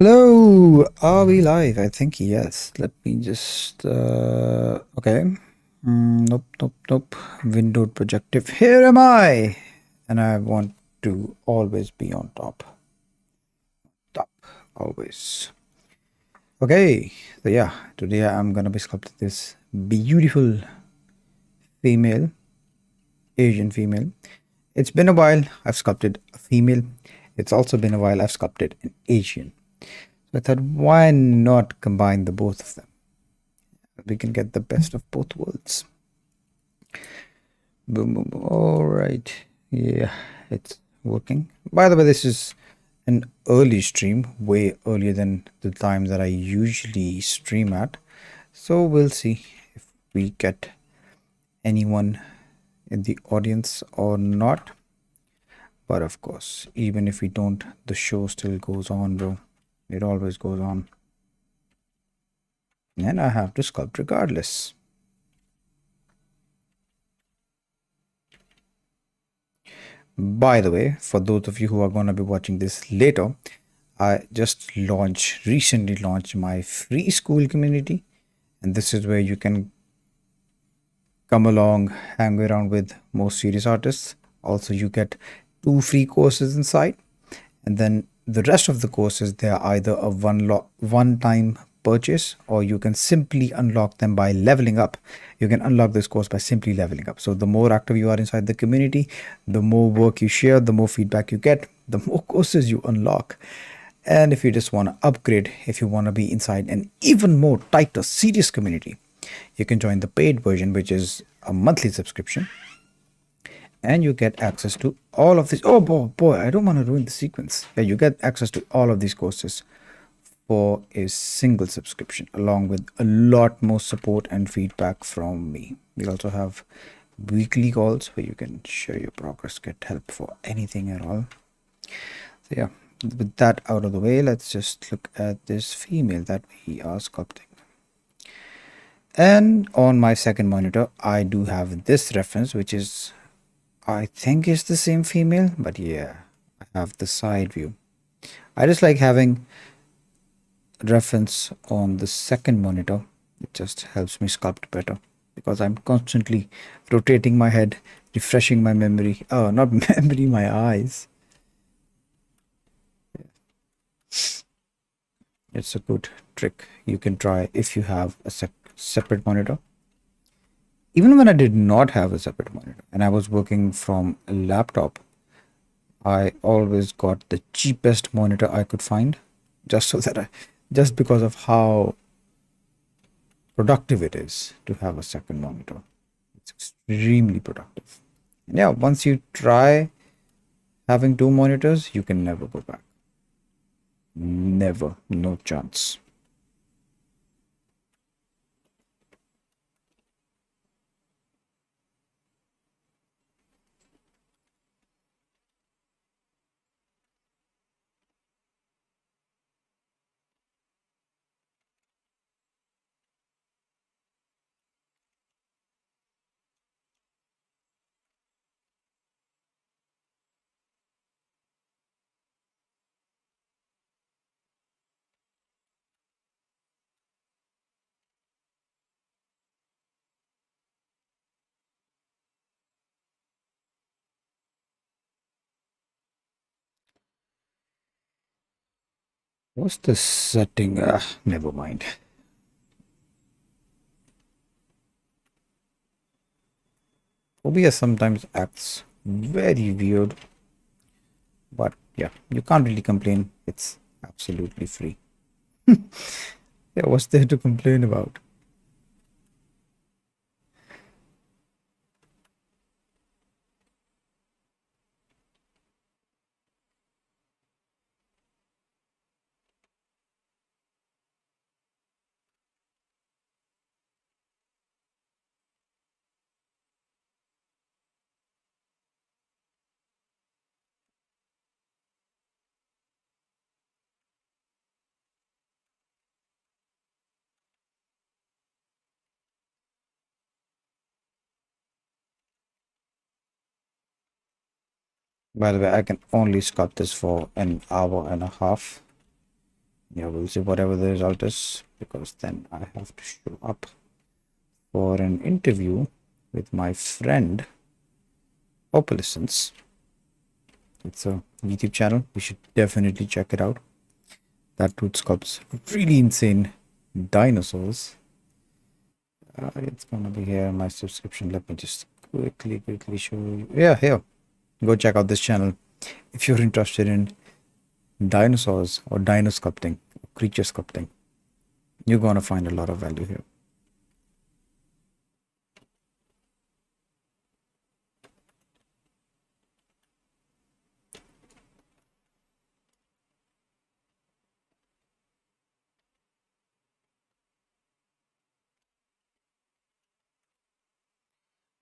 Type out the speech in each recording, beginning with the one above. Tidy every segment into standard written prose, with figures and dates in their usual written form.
Hello, are we live? I think yes. Let me just okay. Nope. Windowed projective. Here am I, and I want to always be on top. Top, always. Okay, so yeah, today I'm gonna be sculpting this beautiful female, Asian female. It's been a while I've sculpted a female. It's also been a while I've sculpted an Asian. So I thought, why not combine the both of them? We can get the best of both worlds. Boom, boom, boom. All right. Yeah, it's working. By the way, this is an early stream, way earlier than the time that I usually stream at. So we'll see if we get anyone in the audience or not. But of course, even if we don't, the show still goes on, bro. It always goes on. And I have to sculpt regardless. By the way, for those of you who are going to be watching this later, I just recently launched my free school community, and this is where you can come along, hang around with more serious artists. Also, you get 2 free courses inside, and then the rest of the courses they are either a one-time purchase, or you can simply unlock them by leveling up. You can unlock this course by simply leveling up. So the more active you are inside the community, the more work you share, the more feedback you get, the more courses you unlock. And if you just want to upgrade, if you want to be inside an even more tighter serious community, you can join the paid version, which is a monthly subscription, and you get access to all of this. Oh boy, I don't want to ruin the sequence. Yeah, you get access to all of these courses for a single subscription, along with a lot more support and feedback from me. We also have weekly calls where you can share your progress, get help for anything at all. So yeah, with that out of the way, let's just look at this female that we are sculpting. And on my second monitor, I do have this reference, which is, I think is the same female, but yeah, I have the side view. I just like having reference on the second monitor. It just helps me sculpt better because I'm constantly rotating my head, refreshing my memory. Oh, not memory, my eyes. It's a good trick you can try if you have a separate monitor. Even when I did not have a separate monitor and I was working from a laptop, I always got the cheapest monitor I could find, just so that just because of how productive it is to have a second monitor. It's extremely productive. And yeah, once you try having 2 monitors, you can never go back. Never, no chance. What's the setting? Never mind. OBS sometimes acts very weird, but yeah, you can't really complain. It's absolutely free. Yeah, what's there to complain about? By the way, I can only sculpt this for an hour and a half. Yeah, we'll see whatever the result is, because then I have to show up for an interview with my friend Opalescence. It's a YouTube channel. You should definitely check it out. That dude sculpts really insane dinosaurs. It's gonna be here in my subscription. Let me just quickly show you. Yeah, here. Go check out this channel if you're interested in dinosaurs or dino sculpting, creature sculpting. You're gonna find a lot of value here.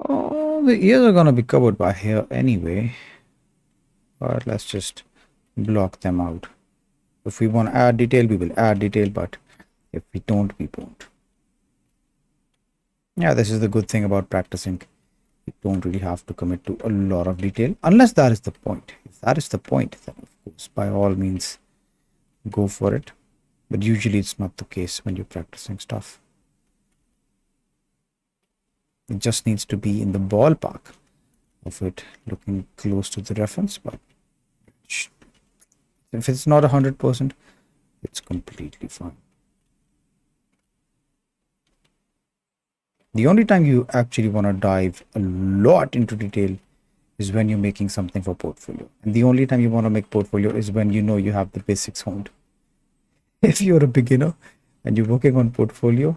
Oh, the ears are gonna be covered by hair anyway. But let's just block them out. If we want to add detail, we will add detail, but if we don't, we won't. Yeah, this is the good thing about practicing. You don't really have to commit to a lot of detail, unless that is the point. If that is the point, then of course, by all means, go for it. But usually it's not the case when you're practicing stuff. It just needs to be in the ballpark of it looking close to the reference, but if it's not 100%, it's completely fine. The only time you actually want to dive a lot into detail is when you're making something for portfolio. And the only time you want to make portfolio is when you know you have the basics honed. If you're a beginner and you're working on portfolio,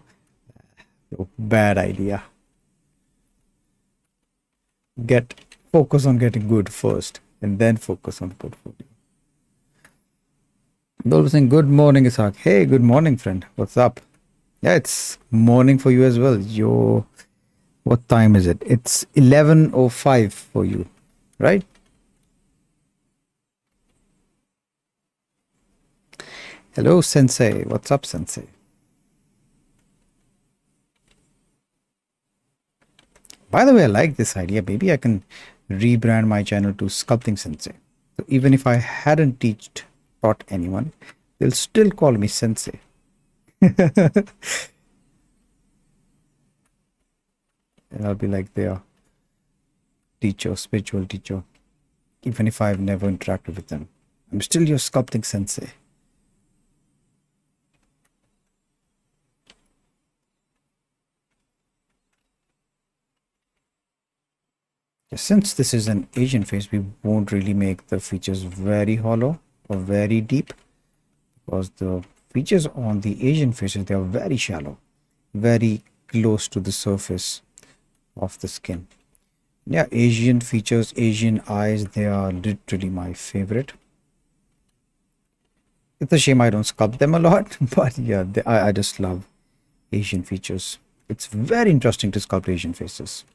bad idea. Focus on getting good first and then focus on the portfolio. Those saying good morning, Isaac. Hey, good morning, friend. What's up? Yeah, it's morning for you as well. What time is it? It's 11:05 for you, right? Hello, Sensei. What's up, Sensei? By the way, I like this idea. Maybe I can rebrand my channel to Sculpting Sensei. So even if I hadn't taught anyone, they'll still call me Sensei. And I'll be like their teacher, spiritual teacher. Even if I've never interacted with them, I'm still your Sculpting Sensei. Since this is an Asian face, we won't really make the features very hollow or very deep, because the features on the Asian faces, they are very shallow, very close to the surface of the skin. Yeah, Asian features, Asian eyes, they are literally my favorite. It's a shame I don't sculpt them a lot, but yeah, I just love Asian features. It's very interesting to sculpt Asian faces.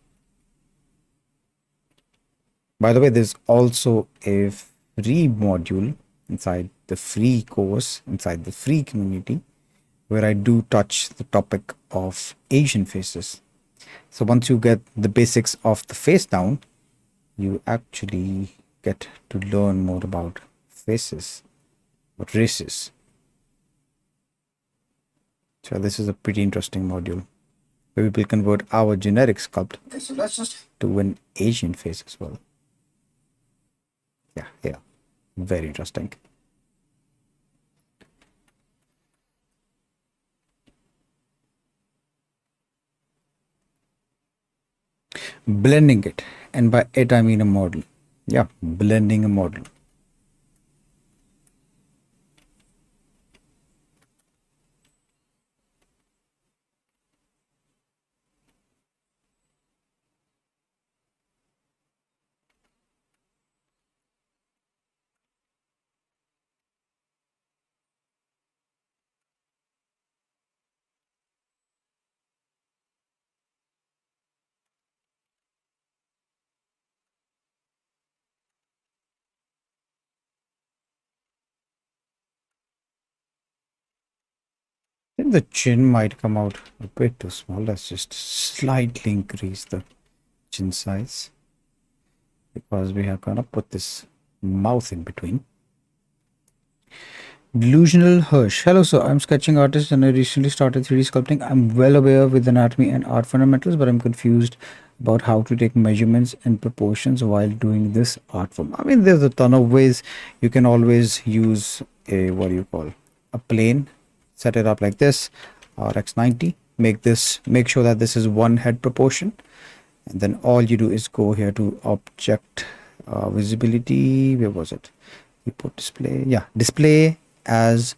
By the way, there's also a free module inside the free course, inside the free community, where I do touch the topic of Asian faces. So once you get the basics of the face down, you actually get to learn more about faces, about races. So this is a pretty interesting module, where we will convert our generic sculpt to an Asian face as well. Yeah, very interesting. Blending it, and by it I mean a model. Yeah, blending a model. I think the chin might come out a bit too small. Let's just slightly increase the chin size, because we are gonna put this mouth in between. Delusional Hirsch. Hello, sir. I'm sketching artist and I recently started 3D sculpting. I'm well aware with anatomy and art fundamentals, but I'm confused about how to take measurements and proportions while doing this art form. I mean, there's a ton of ways. You can always use a, what do you call, a plane, set it up like this, RX90. Make sure that this is one head proportion. And then all you do is go here to object visibility. Where was it? You put display. Yeah, display as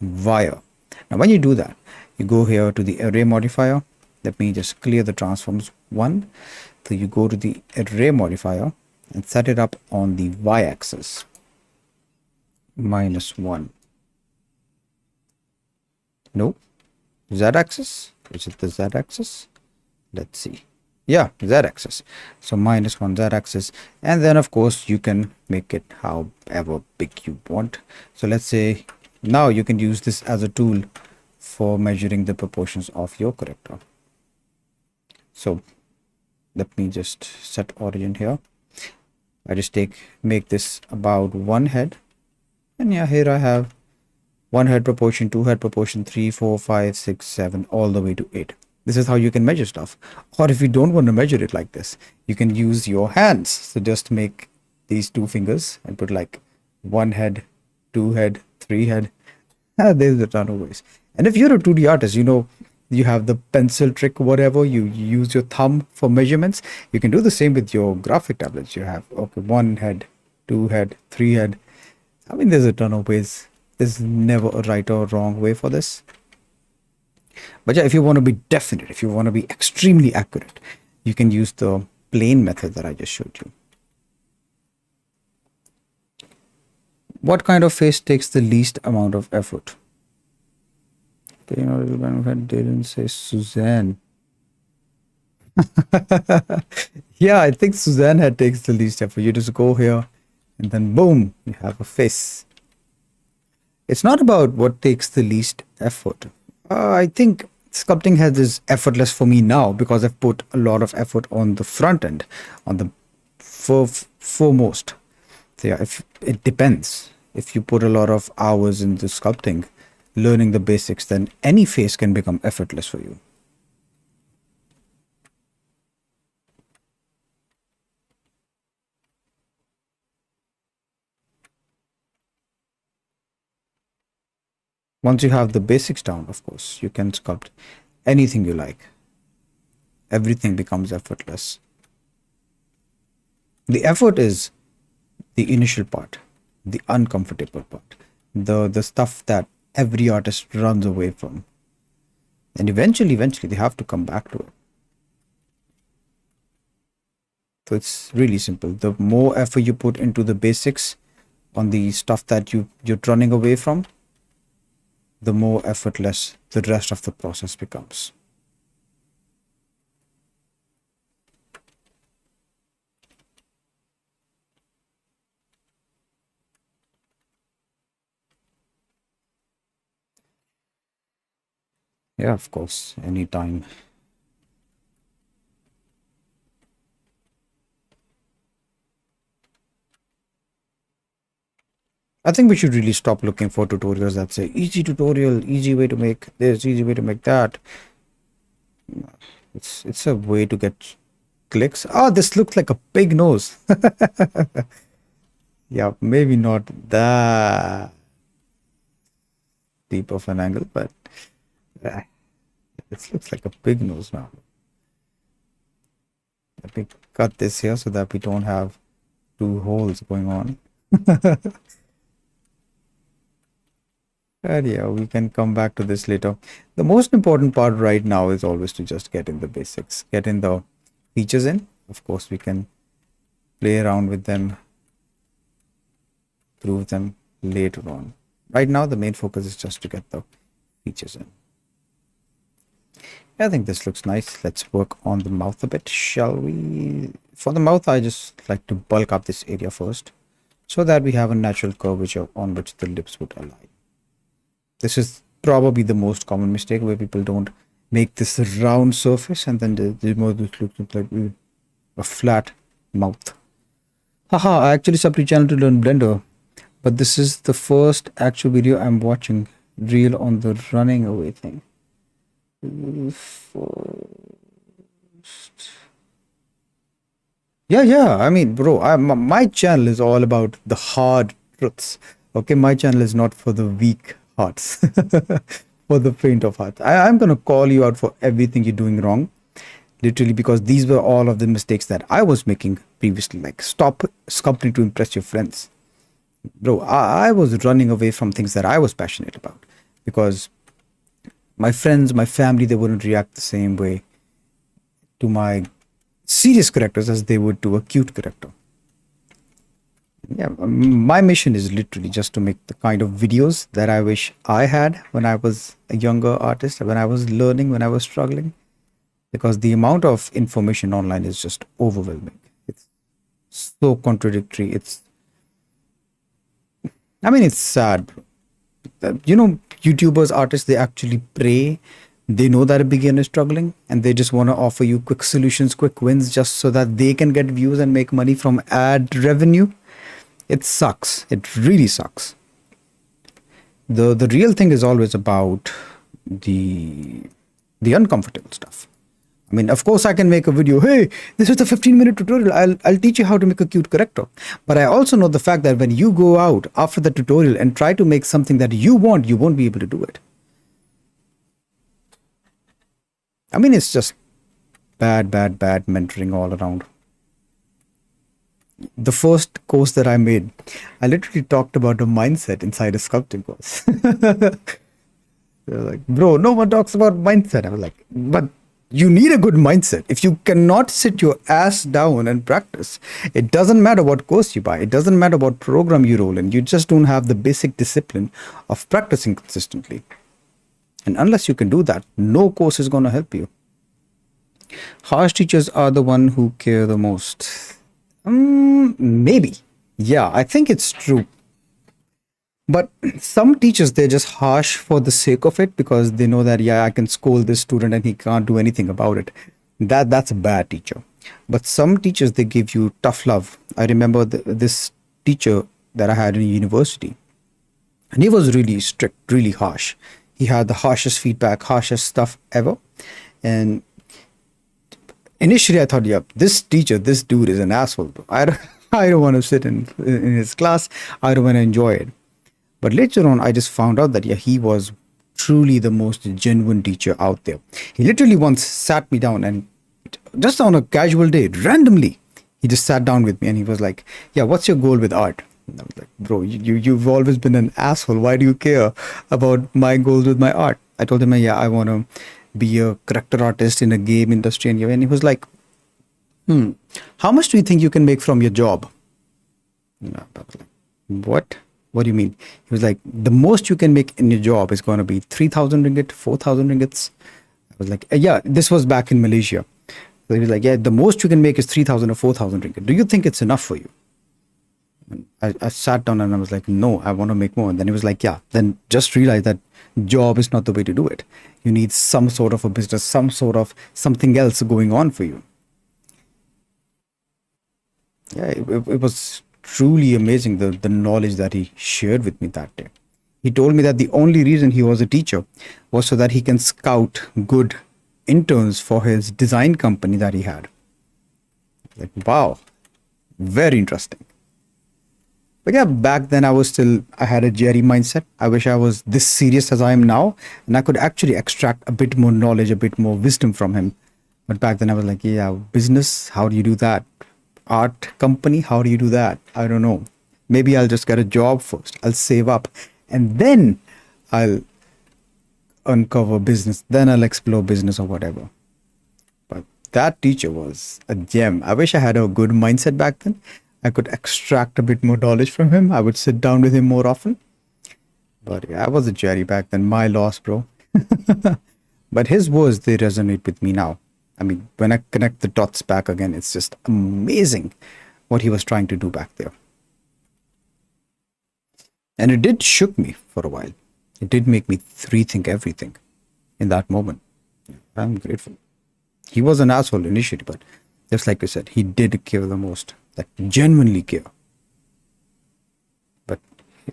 wire. Now, when you do that, you go here to the array modifier. Let me just clear the transforms one. So you go to the array modifier and set it up on the y-axis -1. No, z-axis. Is it the z-axis? Let's see. Yeah, z-axis. So -1 z-axis, and then of course you can make it however big you want. So let's say now you can use this as a tool for measuring the proportions of your character. So let me just set origin here. I just make this about one head, and yeah, here I have one head proportion, two head proportion, 3, 4, 5, 6, 7, all the way to 8. This is how you can measure stuff. Or if you don't want to measure it like this, you can use your hands. So just make these two fingers and put like one head, two head, three head. There's a ton of ways. And if you're a 2D artist, you know, you have the pencil trick, whatever, you use your thumb for measurements. You can do the same with your graphic tablets. You have, okay, one head, two head, three head. I mean, there's a ton of ways. There's never a right or wrong way for this. But yeah, if you want to be definite, if you want to be extremely accurate, you can use the plane method that I just showed you. What kind of face takes the least amount of effort? You know, didn't say Suzanne. Yeah, I think Suzanne had takes the least effort. You just go here and then boom, you have a face. It's not about what takes the least effort. I think sculpting has this effortless for me now because I've put a lot of effort on the front end, on the foremost. So yeah, if it depends. If you put a lot of hours into sculpting, learning the basics, then any face can become effortless for you. Once you have the basics down, of course, you can sculpt anything you like. Everything becomes effortless. The effort is the initial part, the uncomfortable part, the stuff that every artist runs away from. And eventually they have to come back to it. So it's really simple. The more effort you put into the basics on the stuff that you're running away from, the more effortless the rest of the process becomes. Yeah, of course, anytime. I think we should really stop looking for tutorials that say easy tutorial, easy way to make this, easy way to make that. It's a way to get clicks. Oh, this looks like a pig nose. Yeah, maybe not that deep of an angle, but uh, it looks like a pig nose now. Let me cut this here so that we don't have two holes going on. And yeah, we can come back to this later. The most important part right now is always to just get in the basics, get in the features in. Of course, we can play around with them, prove them later on. Right now, the main focus is just to get the features in. I think this looks nice. Let's work on the mouth a bit, shall we? For the mouth, I just like to bulk up this area first so that we have a natural curvature on which the lips would align. This is probably the most common mistake where people don't make this round surface and then the more this looks like a flat mouth. Haha, I actually subbed to channel to learn Blender. But this is the first actual video I'm watching reel on the running away thing. Yeah, yeah. I mean, bro, my channel is all about the hard truths. Okay, my channel is not for the weak hearts, for the faint of heart. I'm gonna call you out for everything you're doing wrong, literally, because these were all of the mistakes that I was making previously. Like, stop sculpting to impress your friends, bro. I was running away from things that I was passionate about because my friends, my family, they wouldn't react the same way to my serious characters as they would to a cute character. Yeah, my mission is literally just to make the kind of videos that I wish I had when I was a younger artist, when I was learning, when I was struggling, because the amount of information online is just overwhelming. It's so contradictory. I mean, it's sad, bro. YouTubers, artists, they actually pray. They know that a beginner is struggling and they just want to offer you quick solutions, quick wins, just so that they can get views and make money from ad revenue. It sucks. It really sucks. The real thing is always about the the uncomfortable stuff. I mean, of course, I can make a video. Hey, this is a 15-minute tutorial. I'll teach you how to make a cute character. But I also know the fact that when you go out after the tutorial and try to make something that you want, you won't be able to do it. I mean, it's just bad, bad, bad mentoring all around. The first course that I made, I literally talked about the mindset inside a sculpting course. They're like, bro, no one talks about mindset. I was like, but you need a good mindset. If you cannot sit your ass down and practice, it doesn't matter what course you buy. It doesn't matter what program you roll in. You just don't have the basic discipline of practicing consistently. And unless you can do that, no course is going to help you. Harsh teachers are the one who care the most. Maybe. Yeah, I think it's true. But some teachers, they're just harsh for the sake of it because they know that, yeah, I can scold this student and he can't do anything about it. That's a bad teacher. But some teachers, they give you tough love. I remember this teacher that I had in university, and he was really strict, really harsh. He had the harshest feedback, harshest stuff ever. And initially I thought, yeah, this teacher, this dude is an asshole. I don't want to sit in his class. I don't want to enjoy it. But later on, I just found out that, yeah, he was truly the most genuine teacher out there. He literally once sat me down and just on a casual day, randomly, he just sat down with me and he was like, yeah, what's your goal with art? And I was like, bro, you've always been an asshole. Why do you care about my goals with my art? I told him, yeah, I want to be a character artist in a game industry. And he was like, how much do you think you can make from your job? And I was like, what? What do you mean? He was like, the most you can make in your job is going to be 3,000 ringgit, 4,000 ringgits. I was like, yeah, this was back in Malaysia. So he was like, yeah, the most you can make is 3,000 or 4,000 ringgit. Do you think it's enough for you? And I sat down and I was like, no, I want to make more. And then he was like, yeah, then just realize that job is not the way to do it. You need some sort of a business, some sort of something else going on for you. Yeah, it was truly amazing, the knowledge that he shared with me that day. He told me that the only reason he was a teacher was so that he can scout good interns for his design company that he had. Like, wow, very interesting. But yeah, back then I had a Jerry mindset. I wish I was this serious as I am now, and I could actually extract a bit more knowledge, a bit more wisdom from him. But back then I was like, yeah, business, how do you do that? Art company, how do you do that? I don't know. Maybe I'll just get a job first. I'll save up and then I'll uncover business. Then I'll explore business or whatever. But that teacher was a gem. I wish I had a good mindset back then. I could extract a bit more knowledge from him. I would sit down with him more often. But yeah, I was a Jerry back then. My loss, bro. But his words, they resonate with me now. I mean, when I connect the dots back again, it's just amazing what he was trying to do back there. And it did shook me for a while. It did make me rethink everything in that moment. I'm grateful. He was an asshole initially, but just like you said, he did care the most. Like, genuinely care. But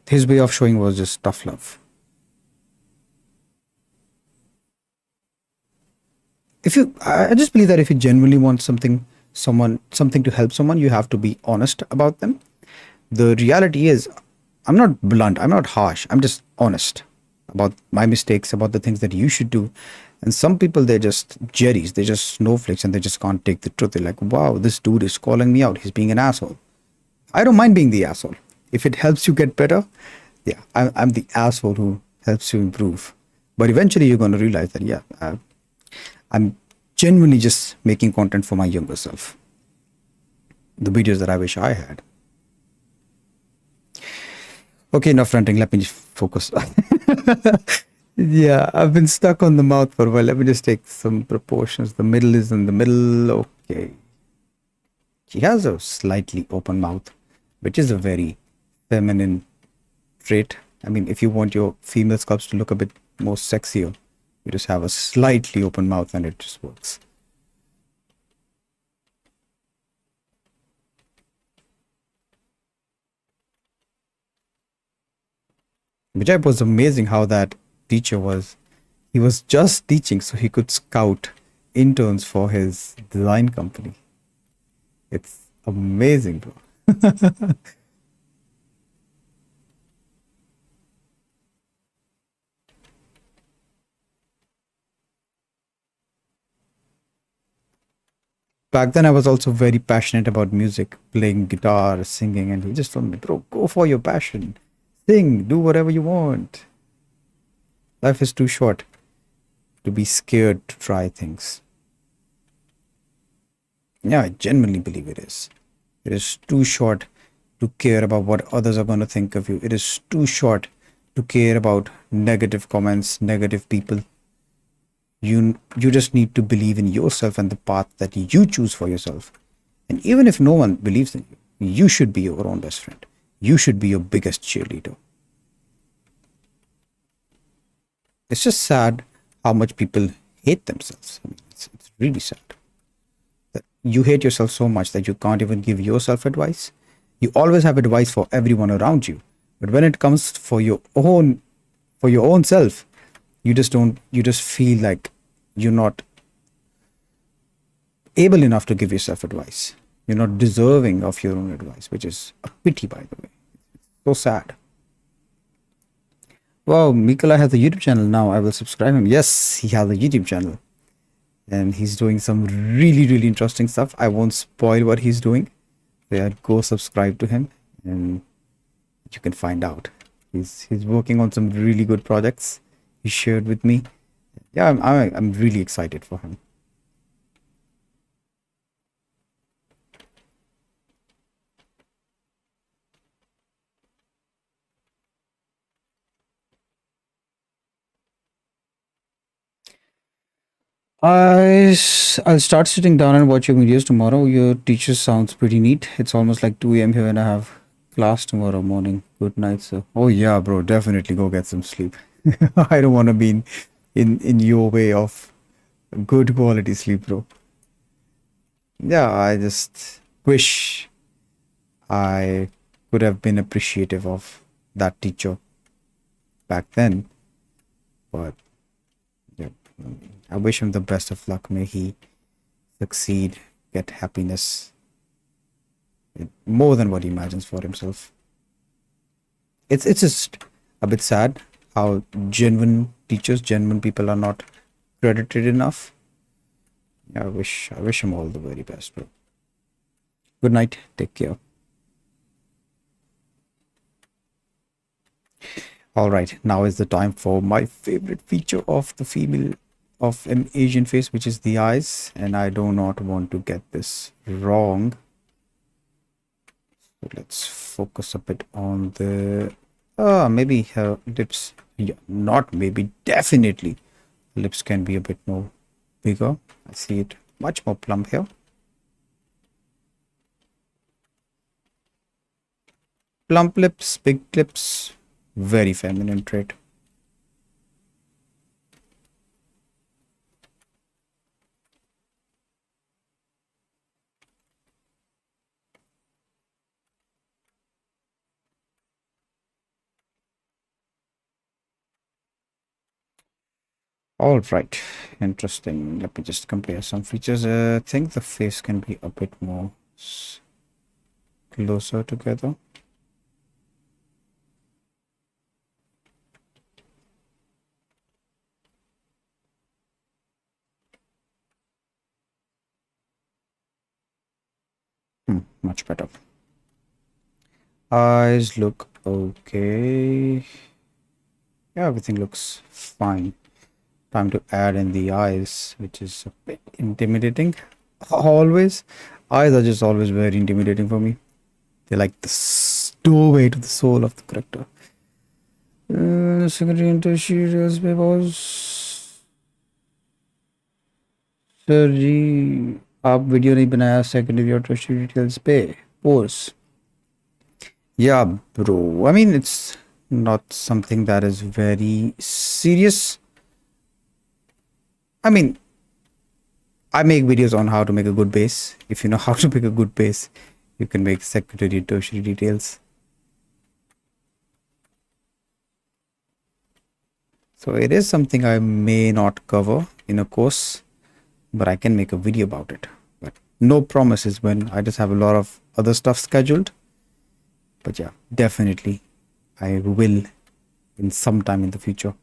his way of showing was just tough love. If you I just believe that if you genuinely want something to help someone, you have to be honest about them. The reality is, I'm not blunt, I'm not harsh, I'm just honest about my mistakes, about the things that you should do. And some people, they're just jerrys, they're just snowflakes, and they just can't take the truth. They're like, wow, this dude is calling me out, he's being an asshole. I don't mind being the asshole if it helps you get better. Yeah, I'm the asshole who helps you improve. But eventually you're going to realize that, yeah, I'm genuinely just making content for my younger self, the videos that I wish I had. Okay, enough ranting. Let me just focus. Yeah, I've been stuck on the mouth for a while. Let me just take some proportions. The middle is in the middle. Okay. She has a slightly open mouth, which is a very feminine trait. I mean, if you want your female sculpts to look a bit more sexier, you just have a slightly open mouth and it just works. Which I was amazing how that teacher was. He was just teaching so he could scout interns for his design company. It's amazing, bro. Back then, I was also very passionate about music, playing guitar, singing, and he just told me, bro, go for your passion. Sing, do whatever you want. Life is too short to be scared to try things. Yeah, I genuinely believe it is. It is too short to care about what others are going to think of you. It is too short to care about negative comments, negative people. You just need to believe in yourself and the path that you choose for yourself. And even if no one believes in you, you should be your own best friend. You should be your biggest cheerleader. It's just sad how much people hate themselves. I mean, it's really sad that you hate yourself so much that you can't even give yourself advice. You always have advice for everyone around you, but when it comes for your own self, you just don't. You just feel like you're not able enough to give yourself advice. You're not deserving of your own advice, which is a pity, by the way. So sad. Wow, Mikola has a YouTube channel now. I will subscribe him. Yes, he has a YouTube channel. And he's doing some really, really interesting stuff. I won't spoil what he's doing. Yeah, go subscribe to him and you can find out. He's working on some really good projects he shared with me. Yeah, I'm really excited for him. I'll start sitting down and watch your videos tomorrow. Your teacher sounds pretty neat. It's almost like 2 a.m. here and I have class tomorrow morning. Good night, sir. Oh yeah, bro, definitely go get some sleep. I don't want to be in your way of good quality sleep, bro. Yeah, I just wish I could have been appreciative of that teacher back then, but yeah, I wish him the best of luck. May he succeed, get happiness more than what he imagines for himself. It's just a bit sad how genuine teachers, genuine people are not credited enough. Yeah, I wish him all the very best, bro. Good night. Take care. All right, now is the time for my favorite feature of the female of an Asian face, which is the eyes, and I do not want to get this wrong. So let's focus a bit on the maybe her lips. Yeah, not maybe, definitely. Lips can be a bit more bigger. I see it much more plump here. Plump lips, big lips, very feminine trait. All right, interesting. Let me just compare some features. I think the face can be a bit more closer together. Much better. Eyes look okay. Yeah, everything looks fine. Time to add in the eyes, which is a bit intimidating. Always. Eyes are just always very intimidating for me. They're like the doorway to the soul of the character. Secondary and tertiary papers. Sir जी आप video नहीं बनाया secondary और tertiary details पे पोर्स yeah bro I mean it's not something that is very serious. I mean I make videos on how to make a good base. If you know how to make a good base, you can make secondary and tertiary details. So it is something I may not cover in a course, but I can make a video about it. But no promises when I just have a lot of other stuff scheduled. But yeah, definitely I will in some time in the future.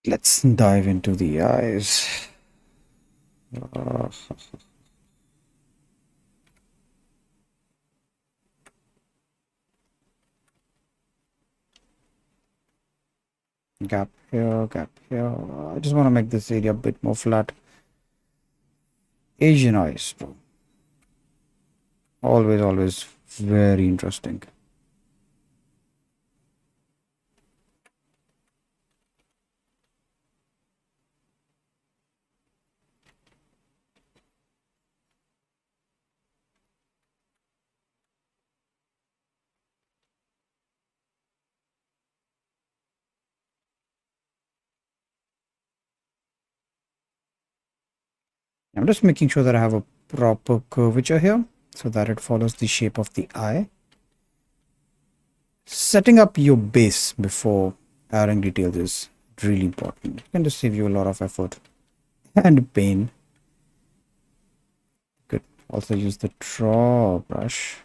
Let's dive into the eyes. Uh, gap here, gap here. I just want to make this area a bit more flat. Asian eyes, bro. Always, always very interesting. I'm just making sure that I have a proper curvature here so that it follows the shape of the eye. Setting up your base before adding details is really important. It can just save you a lot of effort and pain. Could also use the draw brush.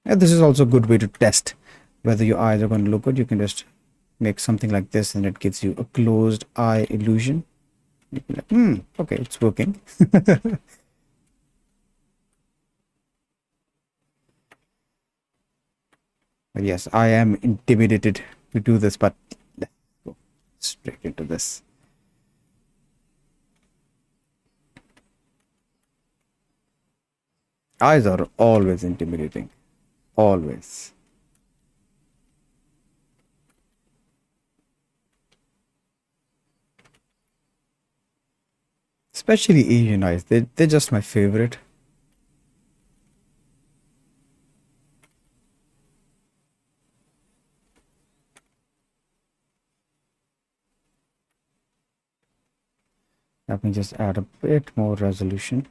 And this is also a good way to test whether your eyes are going to look good. You can just make something like this and it gives you a closed eye illusion. You can like, okay, it's working. But yes, I am intimidated to do this, but let's go straight into this. Eyes are always intimidating. Always. Especially Asian eyes. They're just my favorite. Let me just add a bit more resolution.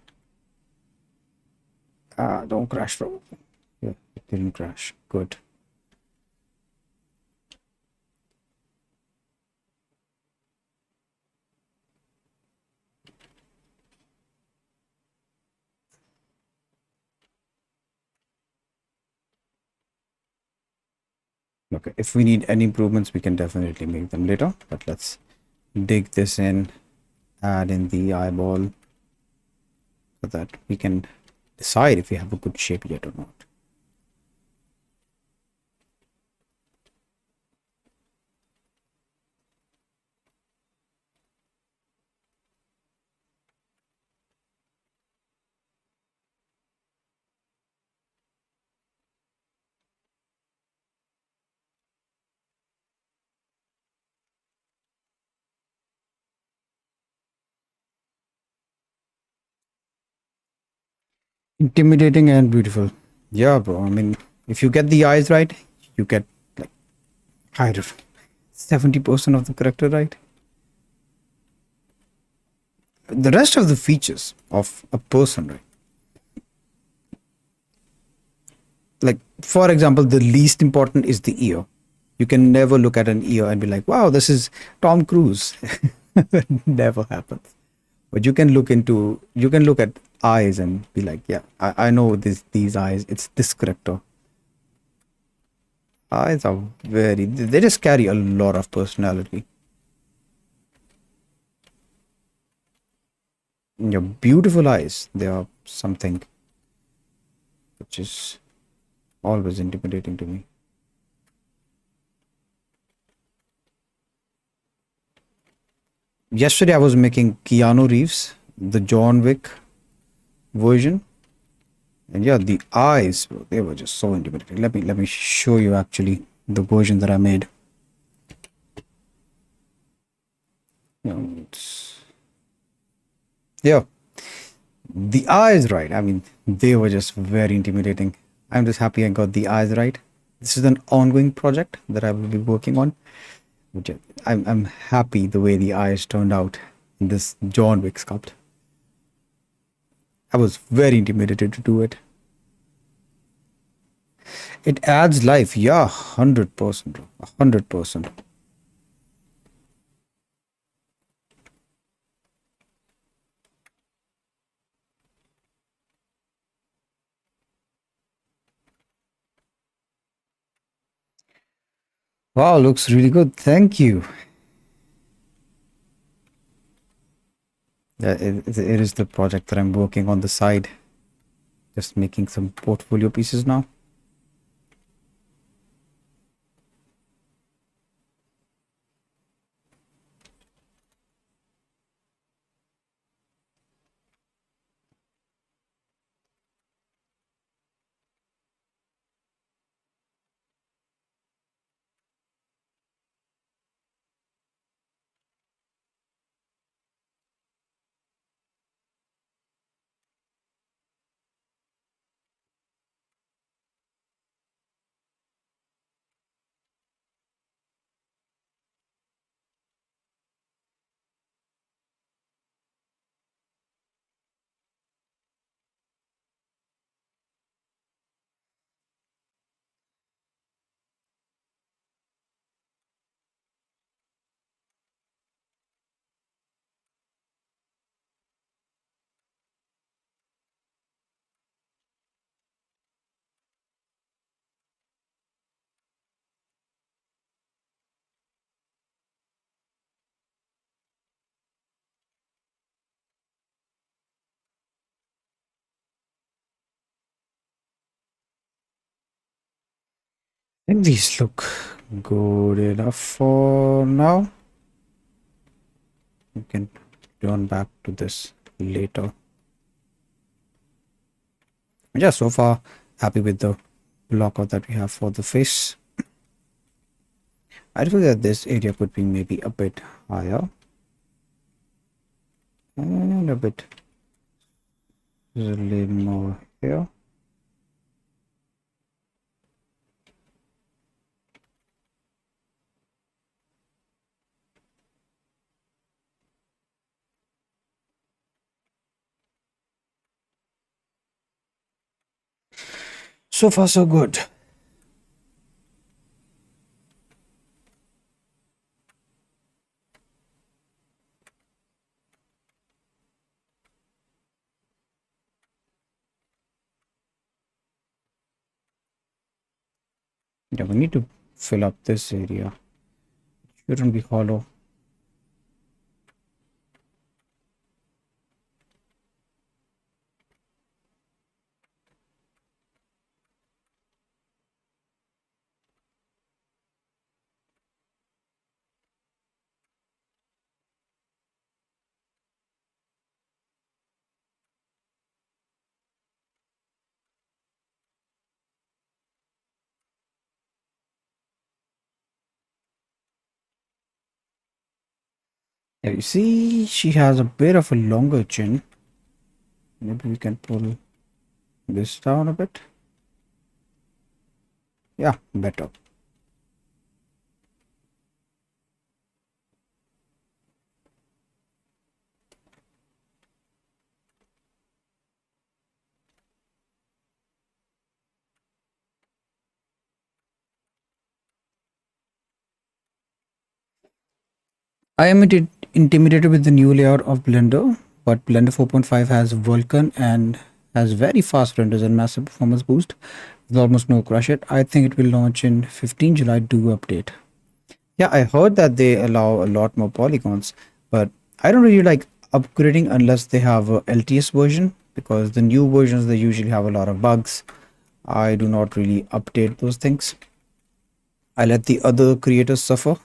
Don't crash, bro. Yeah, it didn't crash. Good. Okay, if we need any improvements, we can definitely make them later. But let's dig this in, add in the eyeball so that we can decide if we have a good shape yet or not. Intimidating and beautiful. Yeah, bro. I mean, If you get the eyes right, you get like I don't know, 70% of the character right. The rest of the features of a person, right? Like for example, the least important is the ear. You can never look at an ear and be like, wow, this is Tom Cruise. Never happens. But you can look at eyes and be like, yeah, I know these eyes, it's this character. Eyes are they just carry a lot of personality. And your beautiful eyes, they are something which is always intimidating to me. Yesterday I was making Keanu Reeves, the John Wick version, and yeah, the eyes, they were just so intimidating. Let me show you actually the version that I made. You know, yeah, the eyes right. I mean, they were just very intimidating. I'm just happy I got the eyes right. This is an ongoing project that I will be working on. Which I'm happy the way the eyes turned out in this John Wick sculpt. I was very intimidated to do it. It adds life, yeah, 100%, 100%. Wow, looks really good. Thank you. Yeah, it is the project that I'm working on the side. Just making some portfolio pieces now. I think these look good enough for now. You can turn back to this later. Yeah, so far happy with the blocker that we have for the face. I feel that this area could be maybe a bit higher and a bit a little more here. So far so good. Yeah, we need to fill up this area. Shouldn't be hollow. Yeah, you see, she has a bit of a longer chin. Maybe we can pull this down a bit. Yeah, better. I am intimidated with the new layout of Blender, but Blender 4.5 has Vulkan and has very fast renders and massive performance boost with almost no crush it. I think it will launch in 15 July. Do update. Yeah, I heard that they allow a lot more polygons, but I don't really like upgrading unless they have a LTS version because the new versions they usually have a lot of bugs. I do not really update those things. I let the other creators suffer.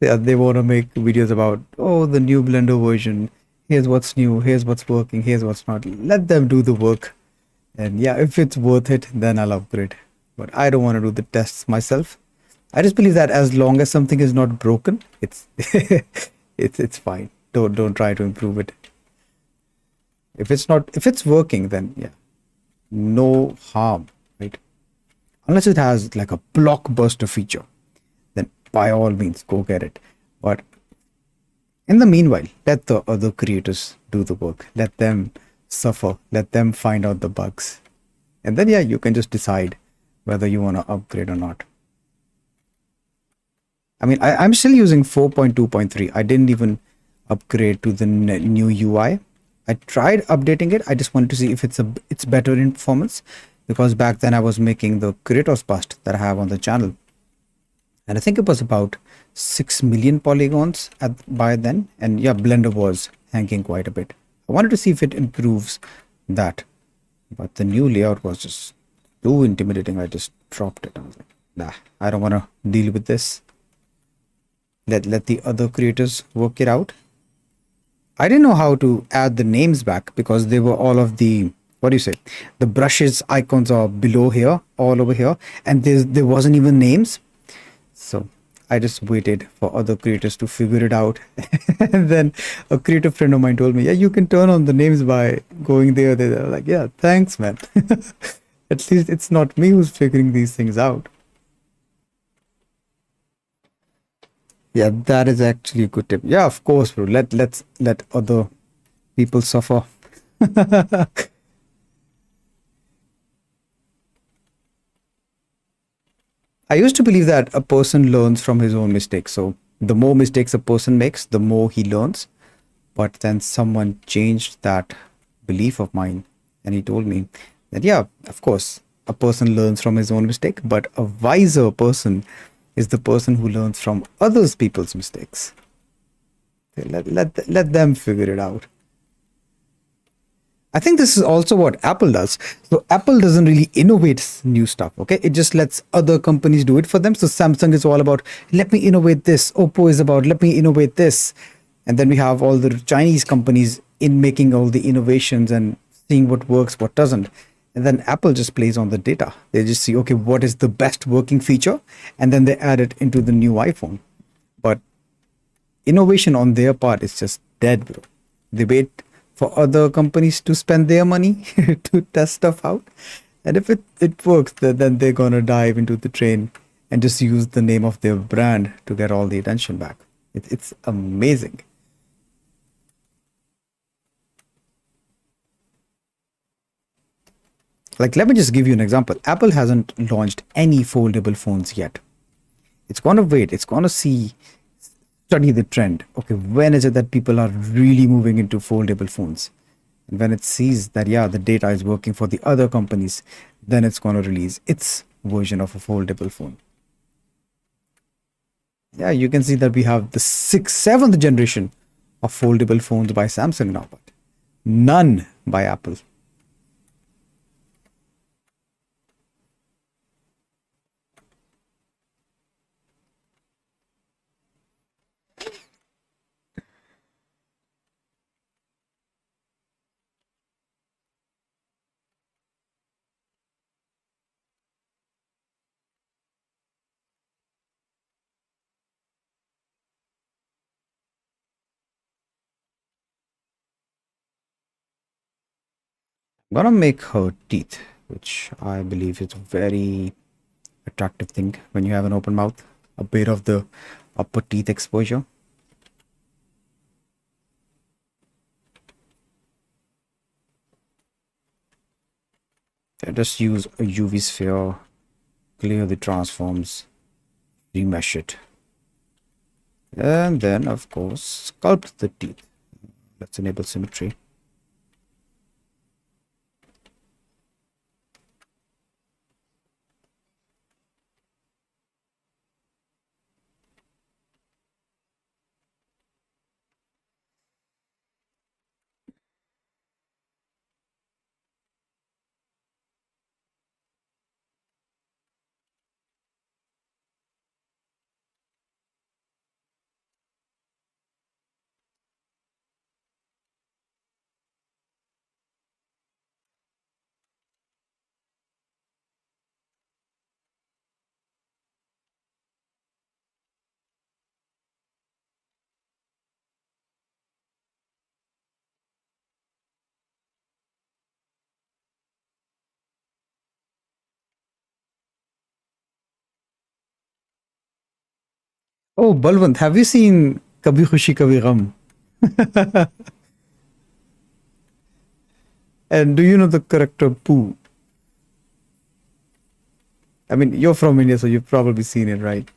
Yeah, they want to make videos about, oh, the new Blender version. Here's what's new. Here's what's working. Here's what's not. Let them do the work. And yeah, if it's worth it, then I'll upgrade. But I don't want to do the tests myself. I just believe that as long as something is not broken, it's it's fine. Don't try to improve it. If it's working, then yeah, no harm, right? Unless it has like a blockbuster feature, then by all means go get it. But in the meanwhile, let the other creators do the work. Let them suffer. Let them find out the bugs. And then, yeah, you can just decide whether you want to upgrade or not. I mean, I'm still using 4.2.3. I didn't even upgrade to the new UI. I tried updating it. I just wanted to see if it's better in performance because back then I was making the Kratos bust that I have on the channel. And I think it was about 6 million polygons by then. And yeah, Blender was hanging quite a bit. I wanted to see if it improves that. But the new layout was just too intimidating. I just dropped it. I was like, nah, I don't want to deal with this. Let the other creators work it out. I didn't know how to add the names back because they were all of the, what do you say, the brushes icons are below here, all over here, and there wasn't even names. So I just waited for other creators to figure it out. And then a creative friend of mine told me, yeah, you can turn on the names by going there. They're like, yeah, thanks, man. At least it's not me who's figuring these things out. Yeah, that is actually a good tip. Yeah, of course, bro. Let other people suffer. I used to believe that a person learns from his own mistakes. So the more mistakes a person makes, the more he learns. But then someone changed that belief of mine, and he told me that yeah, of course, a person learns from his own mistake, but a wiser person is the person who learns from others people's mistakes. Let them figure it out. I think this is also what Apple does. So Apple doesn't really innovate new stuff, okay? It just lets other companies do it for them. So Samsung is all about let me innovate this. Oppo is about let me innovate this. And then we have all the Chinese companies in making all the innovations and seeing what works, what doesn't. And then Apple just plays on the data. They just see, okay, what is the best working feature? And then they add it into the new iPhone. But innovation on their part is just dead, bro. They wait for other companies to spend their money to test stuff out. And if it works, then they're gonna dive into the train and just use the name of their brand to get all the attention back. It's amazing. Like, let me just give you an example. Apple hasn't launched any foldable phones yet. It's gonna wait. It's gonna study the trend. Okay, when is it that people are really moving into foldable phones? And when it sees that, yeah, the data is working for the other companies, then it's going to release its version of a foldable phone. Yeah, you can see that we have the seventh generation of foldable phones by Samsung now, but none by Apple. I'm gonna make her teeth. which I believe is a very attractive thing when you have an open mouth, a bit of the upper teeth exposure. I just use a UV sphere, clear the transforms, remesh it, and then of course sculpt the teeth. Let's enable symmetry. Oh, Balwant, have you seen Kabhi Khushi Kabhi Gham? And do you know the character Pooh? I mean, you're from India, so you've probably seen it, right?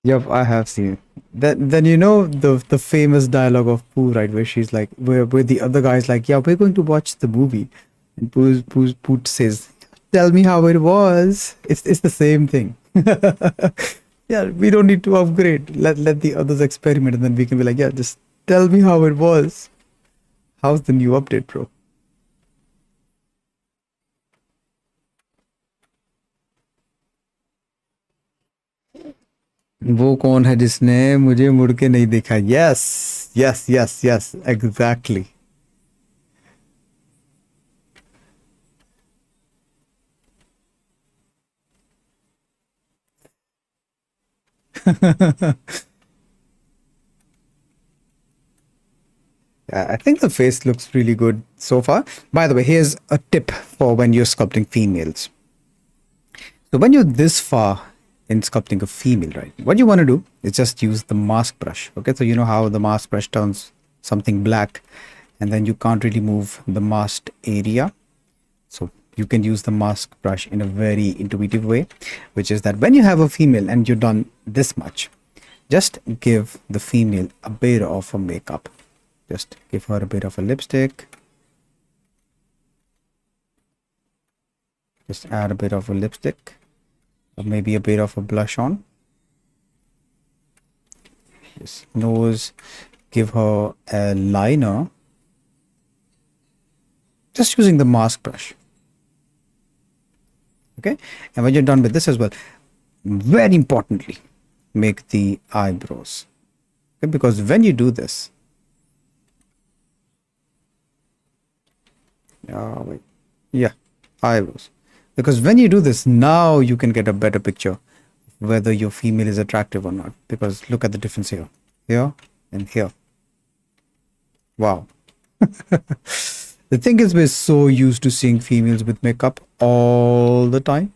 Yep, I have seen it. Then you know the famous dialogue of Pooh, right, where she's like, where the other guy's like, yeah, we're going to watch the movie, and Pooh says, tell me how it was. It's the same thing. Yeah, we don't need to upgrade. Let the others experiment, and then we can be like, yeah, just tell me how it was. How's the new update, bro? वो कौन है जिसने मुझे मुड़ के नहीं देखा? Yes, yes, yes, yes, exactly. I think the face looks really good so far. By the way, here's a tip for when you're sculpting females. So when you're this far in sculpting a female, right, what you want to do is just use the mask brush. Okay, so you know how the mask brush turns something black, and then you can't really move the masked area. So you can use the mask brush in a very intuitive way, which is that when you have a female and you've done this much, just give the female a bit of a makeup. Just give her a bit of a lipstick. Just add a bit of a lipstick, or maybe a bit of a blush on. Yes, nose, give her a liner. Just using the mask brush. Okay, and when you're done with this as well, very importantly, make the eyebrows. Okay, because when you do this, wait, yeah, eyebrows. Because when you do this, now you can get a better picture whether your female is attractive or not. Because look at the difference here, here, and here. Wow. The thing is, we're so used to seeing females with makeup all the time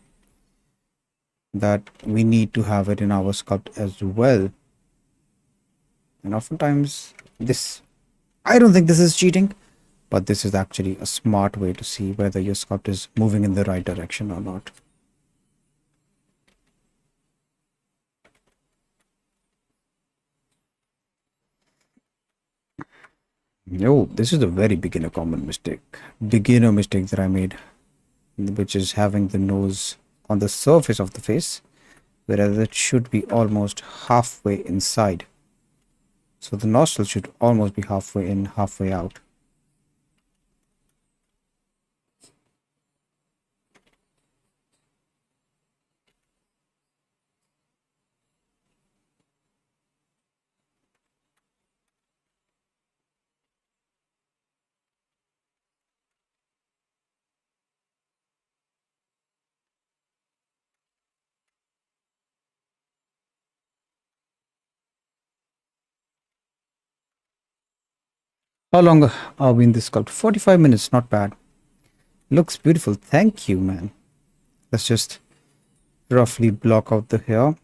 that we need to have it in our sculpt as well. And oftentimes, this, I don't think this is cheating, but this is actually a smart way to see whether your sculpt is moving in the right direction or not. No, this is a very beginner mistake that I made, which is having the nose on the surface of the face, whereas it should be almost halfway inside. So the nostril should almost be halfway in, halfway out. How long are we in this sculpt? 45 minutes, not bad. Looks beautiful. Thank you, man. Let's just roughly block out the hair.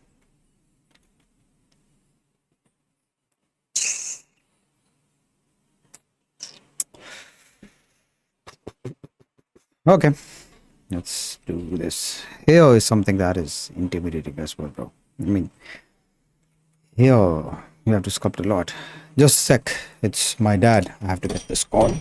Okay, let's do this. Hair is something that is intimidating as well, bro. I mean, here you have to sculpt a lot. Just a sec. It's my dad. I have to get this call.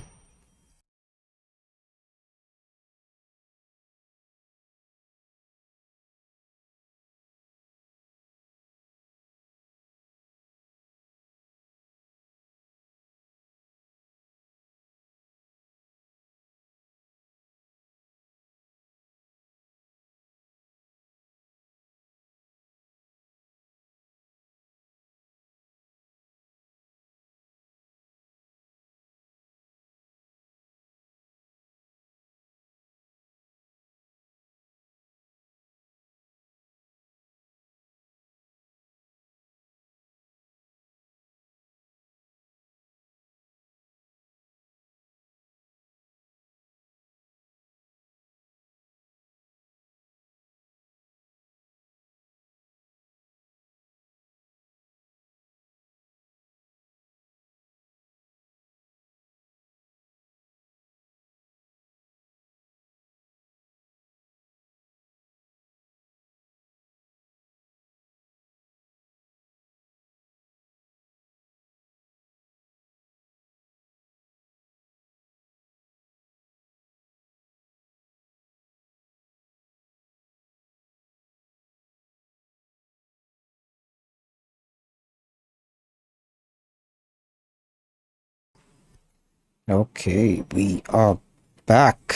Okay, we are back.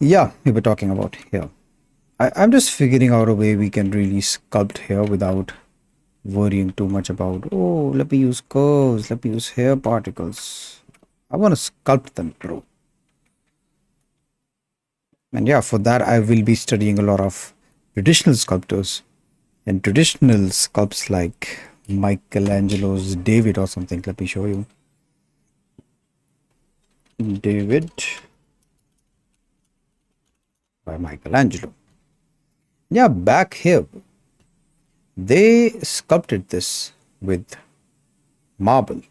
Yeah, we were talking about hair. I'm just figuring out a way we can really sculpt hair without worrying too much about, oh, let me use curves, let me use hair particles. I want to sculpt them, bro. And yeah, for that, I will be studying a lot of traditional sculptors and traditional sculpts like Michelangelo's David or something. Let me show you. David by Michelangelo. Yeah, back here, they sculpted this with marble.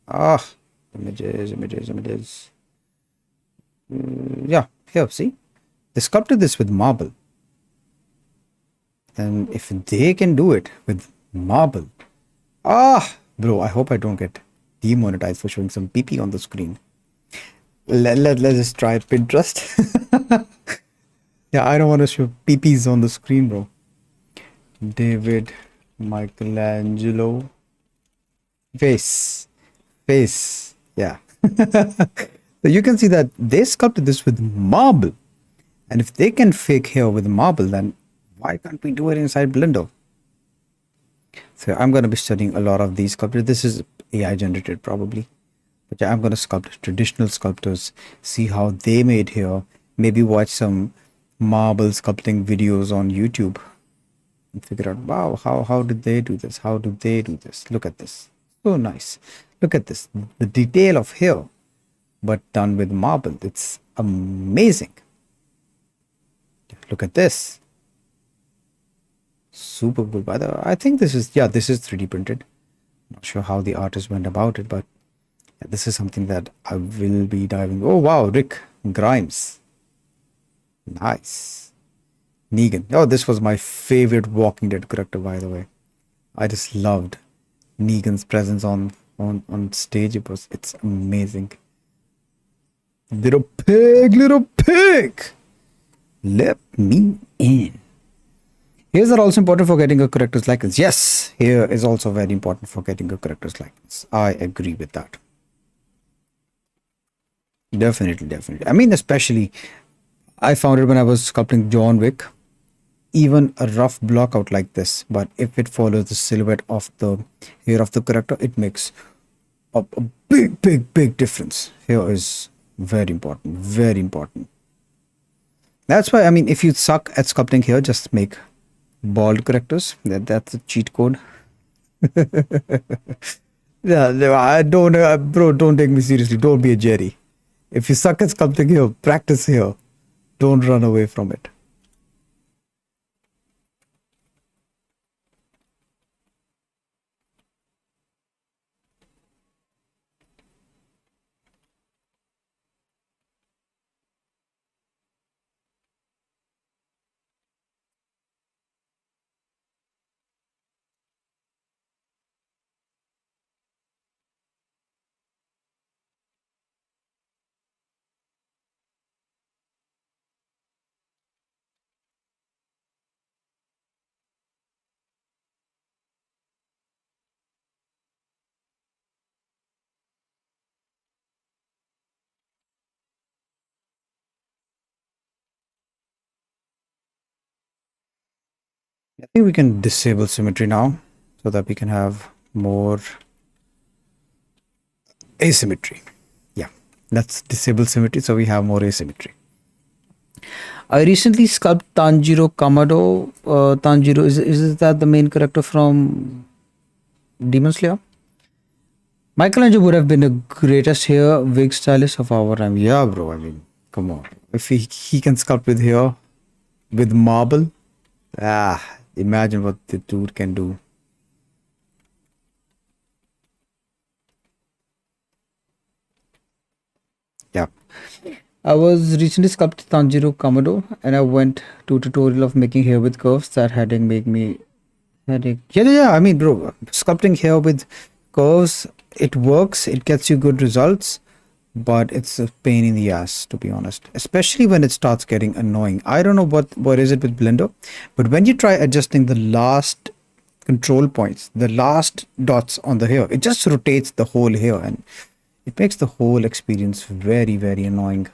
Ah, images, images, images. Yeah, here, see? They sculpted this with marble. And if they can do it with marble, bro, I hope I don't get demonetized for showing some PP on the screen. Let's just try Pinterest. Yeah, I don't want to show PPs on the screen, bro. David Michelangelo face. Face. Yeah. So you can see that they sculpted this with marble. And if they can fake hair with marble, then why can't we do it inside Blender? So I'm going to be studying a lot of these sculptures. This is AI generated probably. But yeah, I'm going to sculpt traditional sculptors, see how they made hair, maybe watch some marble sculpting videos on YouTube and figure out, wow, how did they do this? How do they do this? Look at this. So nice. Look at this. The detail of hair, but done with marble. It's amazing. Look at this. Super cool. By the way, I think this is, yeah, this is 3D printed. Not sure how the artist went about it, but yeah, this is something that I will be diving. Oh, wow. Rick Grimes. Nice. Negan. Oh, this was my favorite Walking Dead character, by the way. I just loved Negan's presence on stage. It's amazing. Little pig, little pig. Let me in. Hairs are also important for getting a character's likeness. Yes, hair is also very important for getting a character's likeness. I agree with that. Definitely, definitely. I mean, especially, I found it when I was sculpting John Wick. Even a rough block out like this, but if it follows the silhouette of the hair of the character, it makes a big, big, big difference. Hair is very important, very important. That's why, I mean, if you suck at sculpting hair, just make Bold characters. That's a cheat code. Yeah, no, I don't, bro. Don't take me seriously. Don't be a Jerry. If you suck at sculpting here, practice here. Don't run away from it. I think we can disable symmetry now so that we can have more asymmetry. Yeah, let's disable symmetry so we have more asymmetry. I recently sculpted Tanjiro Kamado. Tanjiro, is that the main character from Demon Slayer? Michelangelo would have been the greatest hair wig stylist of our time. Yeah, bro. I mean, come on. If he can sculpt with hair, with marble, imagine what the dude can do. Yeah. I was recently sculpted Tanjiro Kamado and I went to a tutorial of making hair with curves. That heading make me headache. Yeah. I mean, bro, sculpting hair with curves, it works. It gets you good results, but it's a pain in the ass, to be honest. Especially when it starts getting annoying. I don't know what is it with Blender, but when you try adjusting the last control points, the last dots on the hair, it just rotates the whole hair and it makes the whole experience very, very annoying.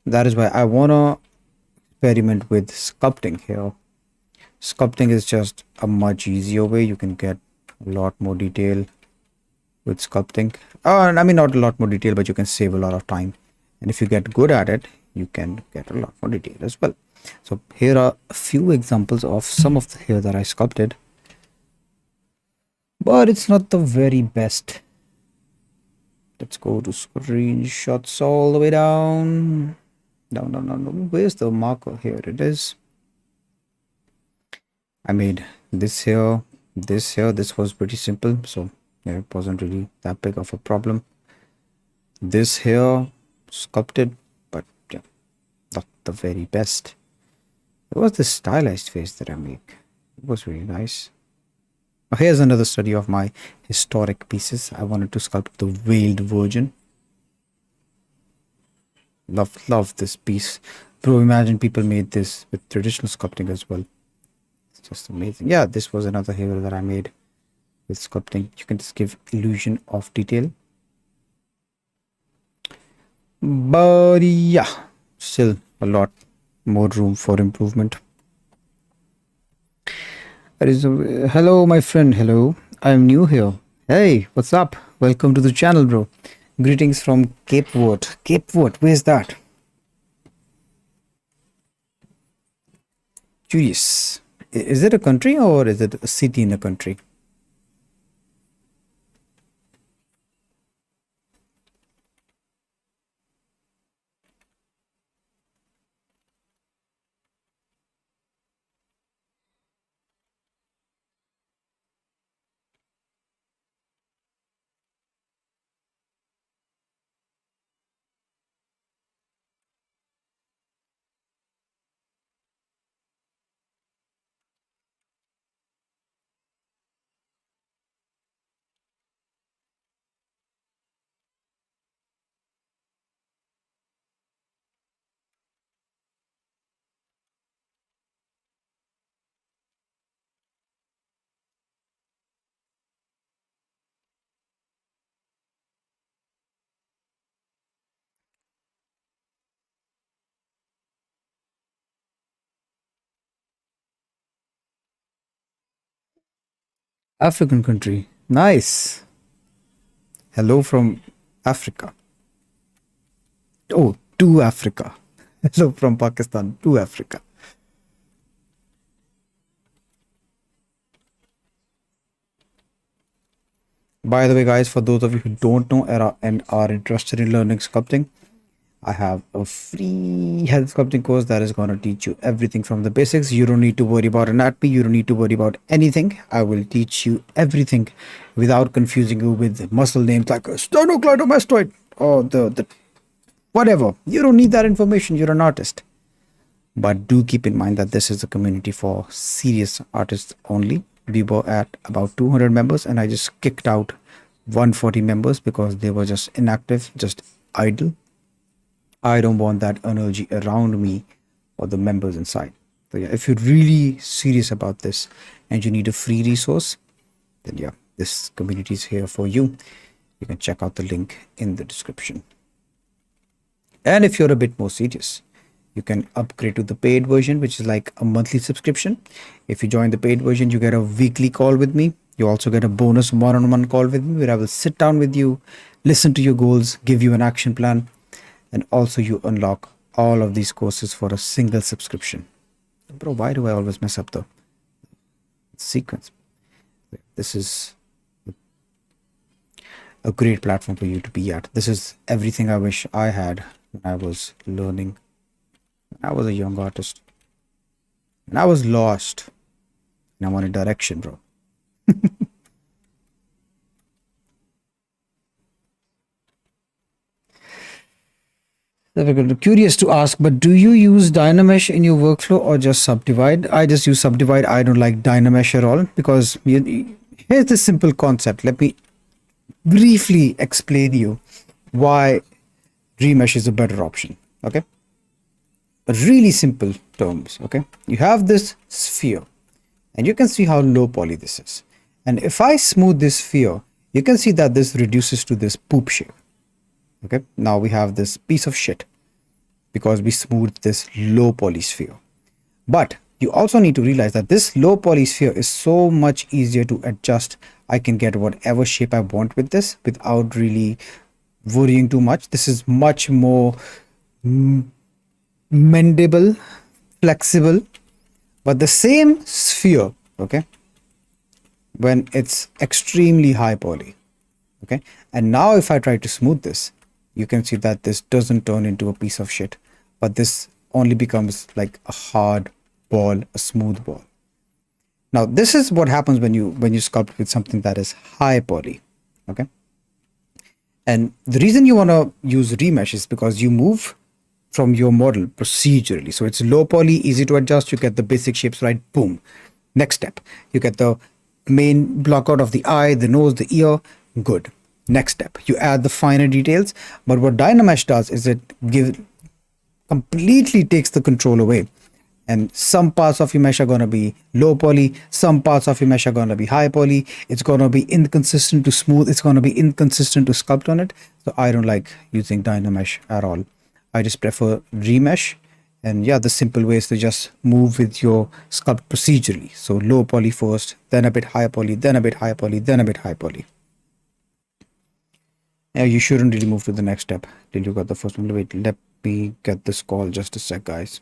That is why I wanna experiment with sculpting here. Sculpting is just a much easier way. You can get a lot more detail with sculpting. I mean, not a lot more detail, but you can save a lot of time. And if you get good at it, you can get a lot more detail as well. So here are a few examples of some of the hair that I sculpted, but it's not the very best. Let's go to screenshots all the way down. Down. Where's the marker? Here it is. I made this here, this here. This was pretty simple, so yeah, it wasn't really that big of a problem. This here, sculpted, but yeah, not the very best. It was the stylized face that I make. It was really nice. Here's another study of my historic pieces. I wanted to sculpt the Veiled Virgin. Love this piece. Bro, imagine people made this with traditional sculpting as well. It's just amazing. Yeah, this was another hair that I made with sculpting. You can just give illusion of detail. But yeah, still a lot more room for improvement. Hello, my friend. Hello. I'm new here. Hey, what's up? Welcome to the channel, bro. Greetings from Cape Verde. Cape Verde, where's that? Curious. Is it a country or is it a city in a country? African country. Nice. Hello from Africa. Oh, to Africa. Hello from Pakistan to Africa. By the way, guys, for those of you who don't know and are interested in learning sculpting, I have a free health sculpting course that is going to teach you everything from the basics. You don't need to worry about anatomy. You don't need to worry about anything. I will teach you everything without confusing you with muscle names like sternocleidomastoid or the whatever. You don't need that information. You're an artist. But do keep in mind that this is a community for serious artists only. We were at about 200 members and I just kicked out 140 members because they were just inactive, just idle. I don't want that energy around me or the members inside. So yeah, if you're really serious about this and you need a free resource, then yeah, this community is here for you. You can check out the link in the description. And if you're a bit more serious, you can upgrade to the paid version, which is like a monthly subscription. If you join the paid version, you get a weekly call with me. You also get a bonus one-on-one call with me where I will sit down with you, listen to your goals, give you an action plan, and also you unlock all of these courses for a single subscription. Bro, why do I always mess up the sequence? This is a great platform for you to be at. This is everything I wish I had when I was learning. I was a young artist and I was lost and I wanted direction, bro. Difficult. Curious to ask, but do you use Dynamesh in your workflow or just Subdivide? I just use Subdivide. I don't like Dynamesh at all because here's the simple concept. Let me briefly explain to you why Remesh is a better option. Okay. Really simple terms. Okay. You have this sphere and you can see how low poly this is. And if I smooth this sphere, you can see that this reduces to this poop shape. Okay, now we have this piece of shit because we smoothed this low poly sphere. But you also need to realize that this low poly sphere is so much easier to adjust. I can get whatever shape I want with this without really worrying too much. This is much more mendable, flexible, but the same sphere, okay, when it's extremely high poly, okay. And now if I try to smooth this, you can see that this doesn't turn into a piece of shit, but this only becomes like a hard ball, a smooth ball. Now this is what happens when you sculpt with something that is high poly, okay. And the reason you want to use Remesh is because you move from your model procedurally. So it's low poly, easy to adjust. You get the basic shapes right. Boom. Next step, you get the main block out of the eye, the nose, the ear. Good. Next step, you add the finer details. But what Dynamesh does is it completely takes the control away. And some parts of your mesh are going to be low poly. Some parts of your mesh are going to be high poly. It's going to be inconsistent to smooth. It's going to be inconsistent to sculpt on it. So I don't like using Dynamesh at all. I just prefer Remesh. And yeah, the simple way is to just move with your sculpt procedurally. So low poly first, then a bit high poly, then a bit high poly, then a bit high poly. Yeah, you shouldn't really move to the next step till you got the first one. Wait, let me get this call just a sec, guys.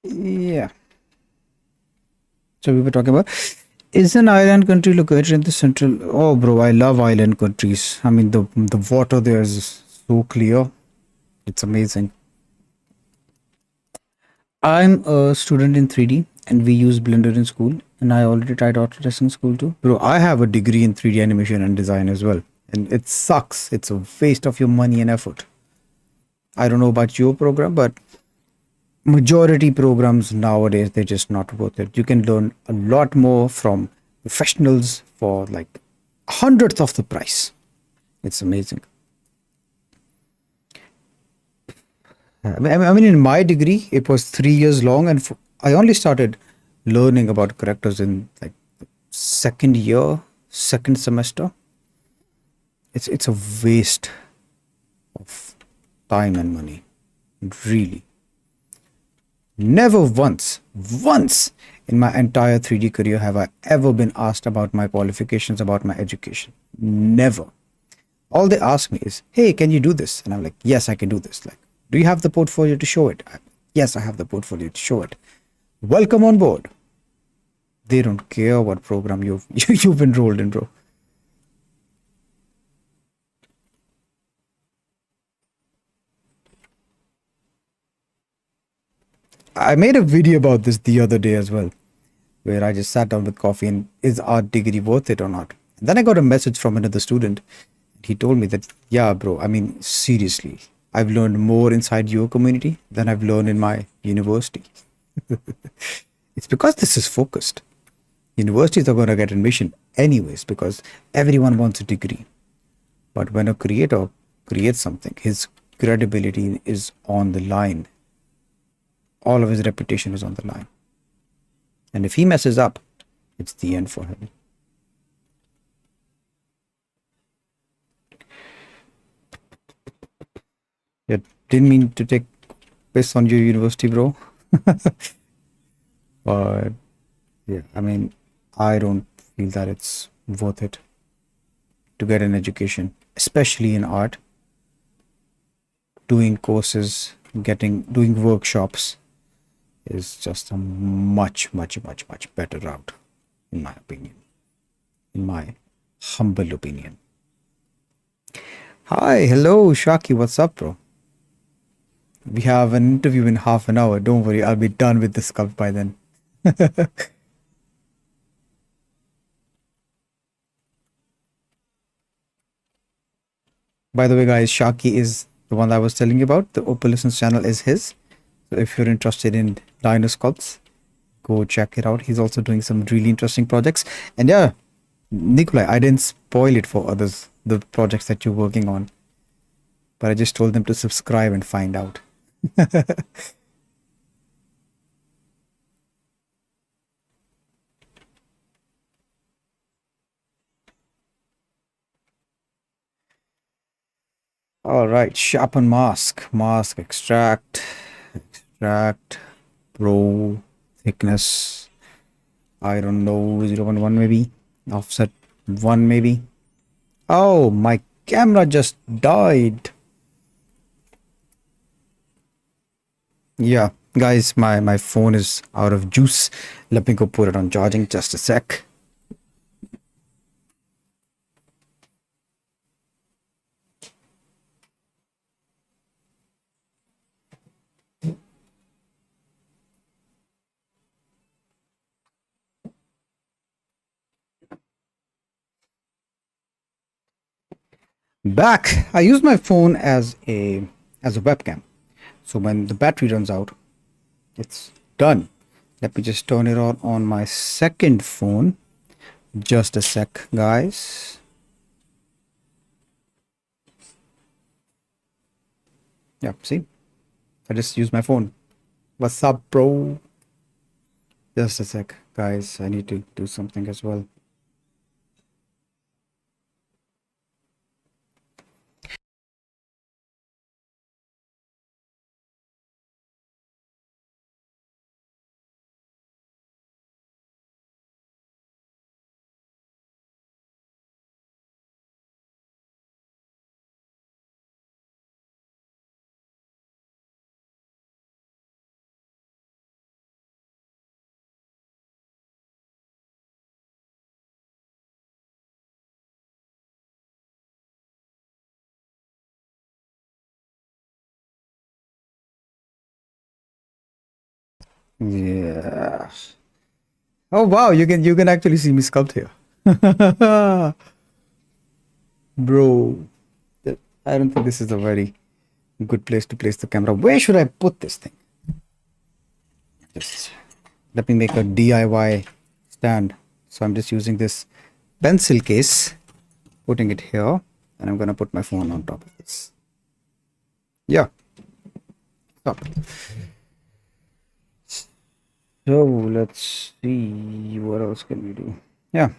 Yeah. So we were talking about, is an island country located in the central? Oh, bro, I love island countries. I mean, the water there is so clear. It's amazing. I'm a student in 3D and we use Blender in school. And I already tried Autodesk in school too. Bro, I have a degree in 3D animation and design as well. And it sucks. It's a waste of your money and effort. I don't know about your program, but majority programs nowadays, they're just not worth it. You can learn a lot more from professionals for like hundredth of the price. It's amazing. I mean, in my degree, it was 3 years long, and I only started learning about characters in like second year, second semester. It's a waste of time and money, really. Never once in my entire 3D career have I ever been asked about my qualifications, about my education. Never. All they ask me is, hey, can you do this? And I'm like, yes, I can do this. Like, do you have the portfolio to show it? Yes, I have the portfolio to show it. Welcome on board. They don't care what program you've enrolled in, bro. I made a video about this the other day as well, where I just sat down with coffee and is art degree worth it or not? And then I got a message from another student. He told me that, yeah, bro, I mean, seriously, I've learned more inside your community than I've learned in my university. It's because this is focused. Universities are going to get admission anyways because everyone wants a degree. But when a creator creates something, his credibility is on the line. All of his reputation is on the line. And if he messes up, it's the end for him. Yeah, didn't mean to take piss on your university, bro. But yeah, I mean, I don't feel that it's worth it to get an education, especially in art, doing courses, doing workshops is just a much better route, in my opinion. In my humble opinion. Hi, hello, Shaki, what's up, bro? We have an interview in half an hour. Don't worry, I'll be done with the sculpt by then. By the way, guys, Shaki is the one that I was telling you about. The Opalescence channel is his. So if you're interested in dino sculpts, go check it out. He's also doing some really interesting projects. And yeah, Nikolai, I didn't spoil it for others, the projects that you're working on. But I just told them to subscribe and find out. All right, sharpen mask, extract, pro, thickness. I don't know, 0.1 maybe, offset 1 maybe. Oh, my camera just died. Yeah, guys, my phone is out of juice. Let me go put it on charging, just a sec. Back. I use my phone as a webcam. So when the battery runs out, it's done. Let me just turn it on my second phone. Just a sec, guys. Yeah, see? I just use my phone. What's up, bro? Just a sec, guys. I need to do something as well. Yeah. Oh wow, you can actually see me sculpt here. Bro, I don't think this is a very good place to place the camera. Where should I put this thing? Just let me make a DIY stand So I'm just using this pencil case, putting it here, and I'm gonna put my phone on top of this. Yeah, stop. So let's see what else can we do. Yeah,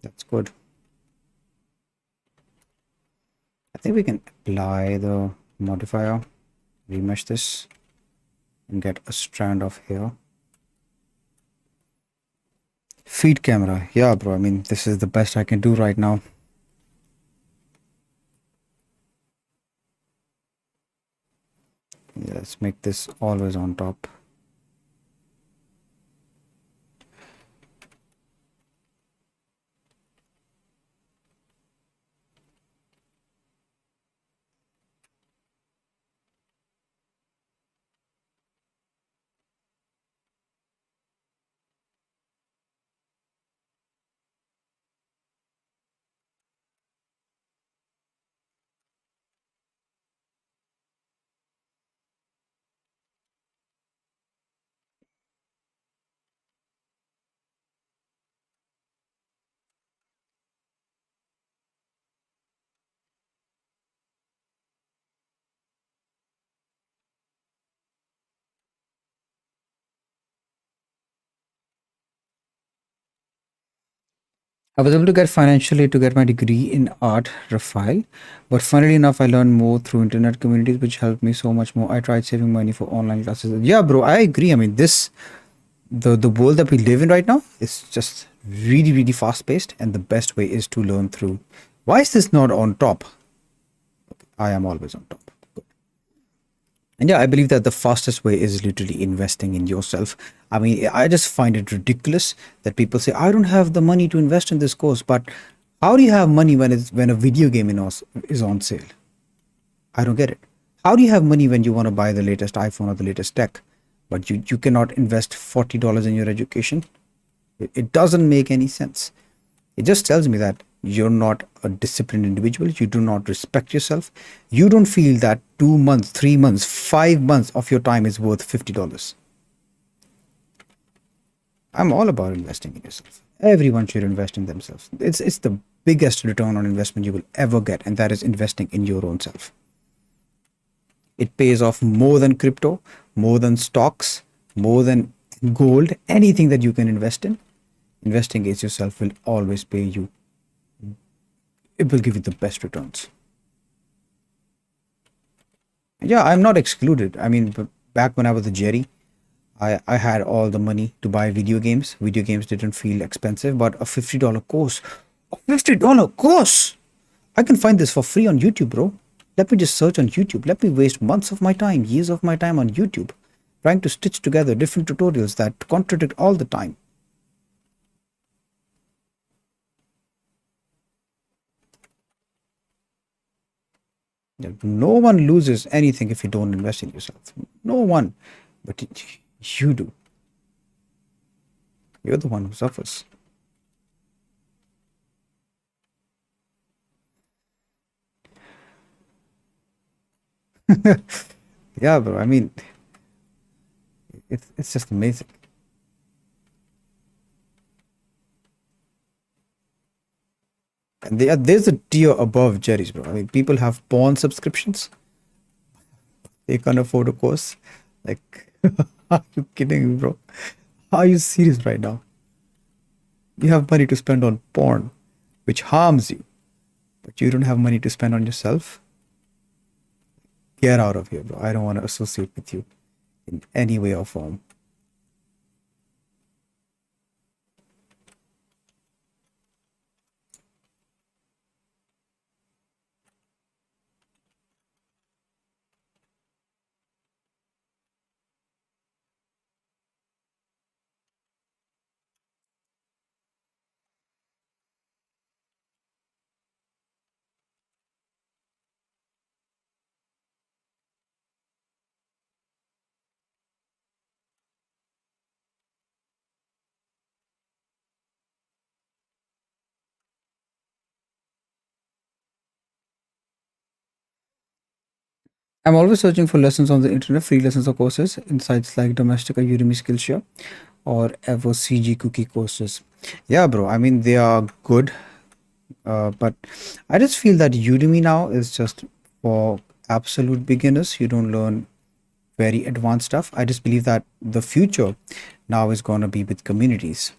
that's good. I think we can apply the modifier, remesh this, and get a strand of hair. Feed camera. Yeah, bro. I mean, this is the best I can do right now. Yeah, let's make this always on top. I was able to get financially to get my degree in art, Rafael, but funnily enough, I learned more through internet communities, which helped me so much more. I tried saving money for online classes. Yeah, bro, I agree. I mean, this the world that we live in right now is just really fast paced, and the best way is to learn through. Why is this not on top? I am always on top. And yeah, I believe that the fastest way is literally investing in yourself. I mean, I just find it ridiculous that people say, I don't have the money to invest in this course. But how do you have money when a video game is on sale? I don't get it. How do you have money when you want to buy the latest iPhone or the latest tech, but you cannot invest $40 in your education? It doesn't make any sense. It just tells me that you're not a disciplined individual. You do not respect yourself. You don't feel that 2 months, 3 months, 5 months of your time is worth $50. I'm all about investing in yourself. Everyone should invest in themselves. It's the biggest return on investment you will ever get, and that is investing in your own self. It pays off more than crypto, more than stocks, more than gold, anything that you can invest in. Investing in yourself will always pay you. It will give you the best returns. Yeah, I'm not excluded. I mean, back when I was a Jerry, I had all the money to buy video games. Video games didn't feel expensive, but a $50 course, a $50 course, I can find this for free on YouTube, bro. Let me just search on YouTube. Let me waste months of my time, years of my time on YouTube, trying to stitch together different tutorials that contradict all the time. Yeah, no one loses anything if you don't invest in yourself. No one. But you do. You're the one who suffers. Yeah, bro. I mean, it's just amazing. And there's a tier above Jerry's, bro. I mean, people have porn subscriptions. They can't afford a course. Like, are you kidding me, bro? Are you serious right now? You have money to spend on porn, which harms you, but you don't have money to spend on yourself. Get out of here, bro. I don't want to associate with you in any way or form. I'm always searching for lessons on the internet, free lessons or courses in sites like Domestic or Udemy Skillshare or ever CG Cookie courses. Yeah, bro. I mean, they are good, but I just feel that Udemy now is just for absolute beginners. You don't learn very advanced stuff. I just believe that the future now is going to be with communities.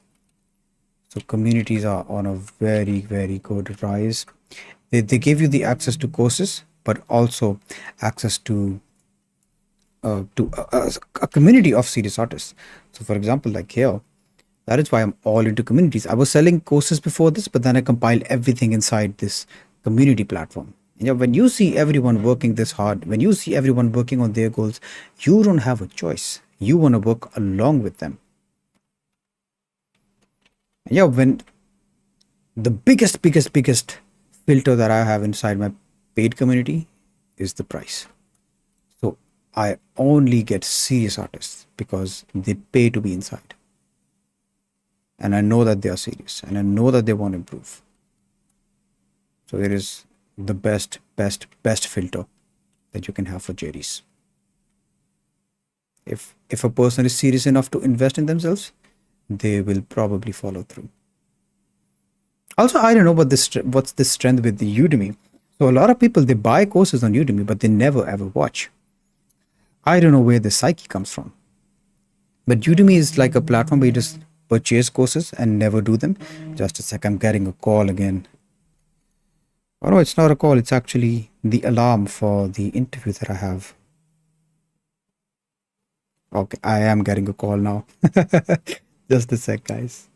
So communities are on a very, very good rise. They give you the access to courses, but also access to a community of serious artists. So, for example, like here, that is why I'm all into communities. I was selling courses before this, but then I compiled everything inside this community platform. You know, when you see everyone working this hard, when you see everyone working on their goals, you don't have a choice. You want to work along with them. Yeah, when the biggest filter that I have inside my paid community is the price. So I only get serious artists because they pay to be inside. And I know that they are serious and I know that they want to improve. So it is the best filter that you can have for JDs. If a person is serious enough to invest in themselves, they will probably follow through. Also, I don't know what's the strength with the Udemy. So a lot of people they buy courses on Udemy, but they never ever watch. I don't know where the psyche comes from. But Udemy is like a platform where you just purchase courses and never do them. Just a sec, I'm getting a call again. Oh no, it's not a call. It's actually the alarm for the interview that I have. Okay, I am getting a call now. Just a sec, guys.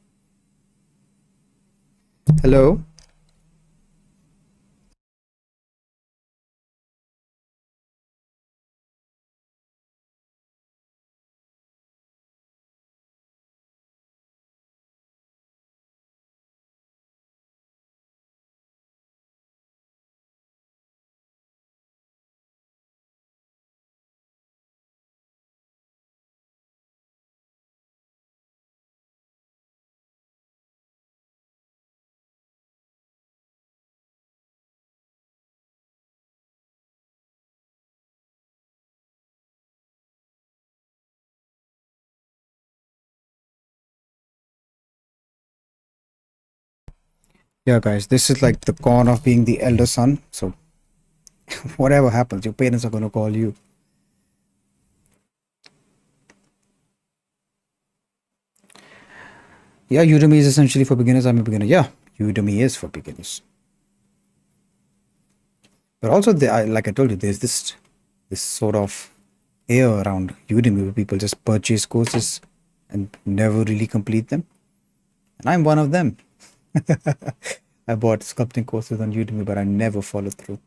Hello. Yeah, guys, this is like the con of being the elder son. So whatever happens, your parents are going to call you. Yeah, Udemy is essentially for beginners. I'm a beginner. Yeah, Udemy is for beginners. But also, like I told you, there's this sort of air around Udemy where people just purchase courses and never really complete them. And I'm one of them. I bought sculpting courses on Udemy, but I never followed through.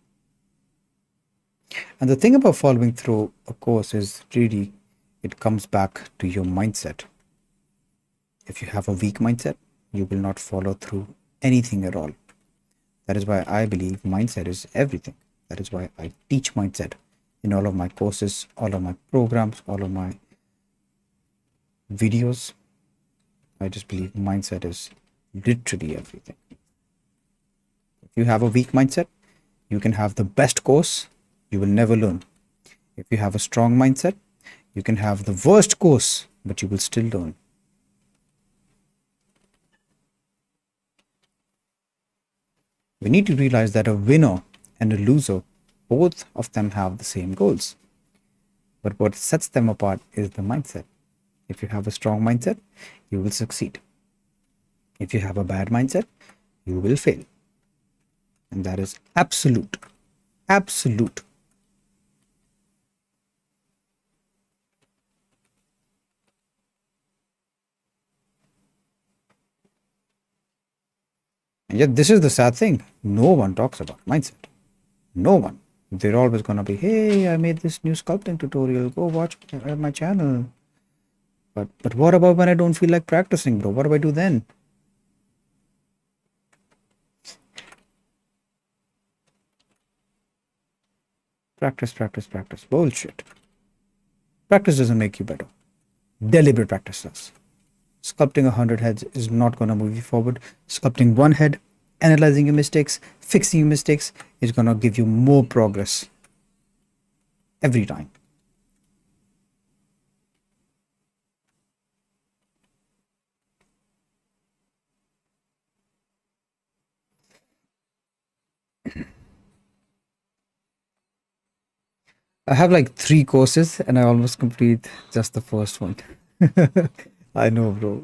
And the thing about following through a course is really it comes back to your mindset. If you have a weak mindset, you will not follow through anything at all. That is why I believe mindset is everything. That is why I teach mindset in all of my courses, all of my programs, all of my videos. I just believe mindset is literally everything. If you have a weak mindset, you can have the best course, you will never learn. If you have a strong mindset, you can have the worst course, but you will still learn. We need to realize that a winner and a loser, both of them have the same goals. But what sets them apart is the mindset. If you have a strong mindset, you will succeed. If you have a bad mindset, you will fail. And that is absolute. Absolute. And yet, this is the sad thing. No one talks about mindset. No one. They're always gonna be, hey, I made this new sculpting tutorial. Go watch my channel. But what about when I don't feel like practicing, bro? What do I do then? Practice, practice, practice. Bullshit. Practice doesn't make you better. Deliberate practice does. Sculpting 100 heads is not gonna move you forward. Sculpting one head, analyzing your mistakes, fixing your mistakes is gonna give you more progress every time. I have like three courses and I almost complete just the first one. I know, bro.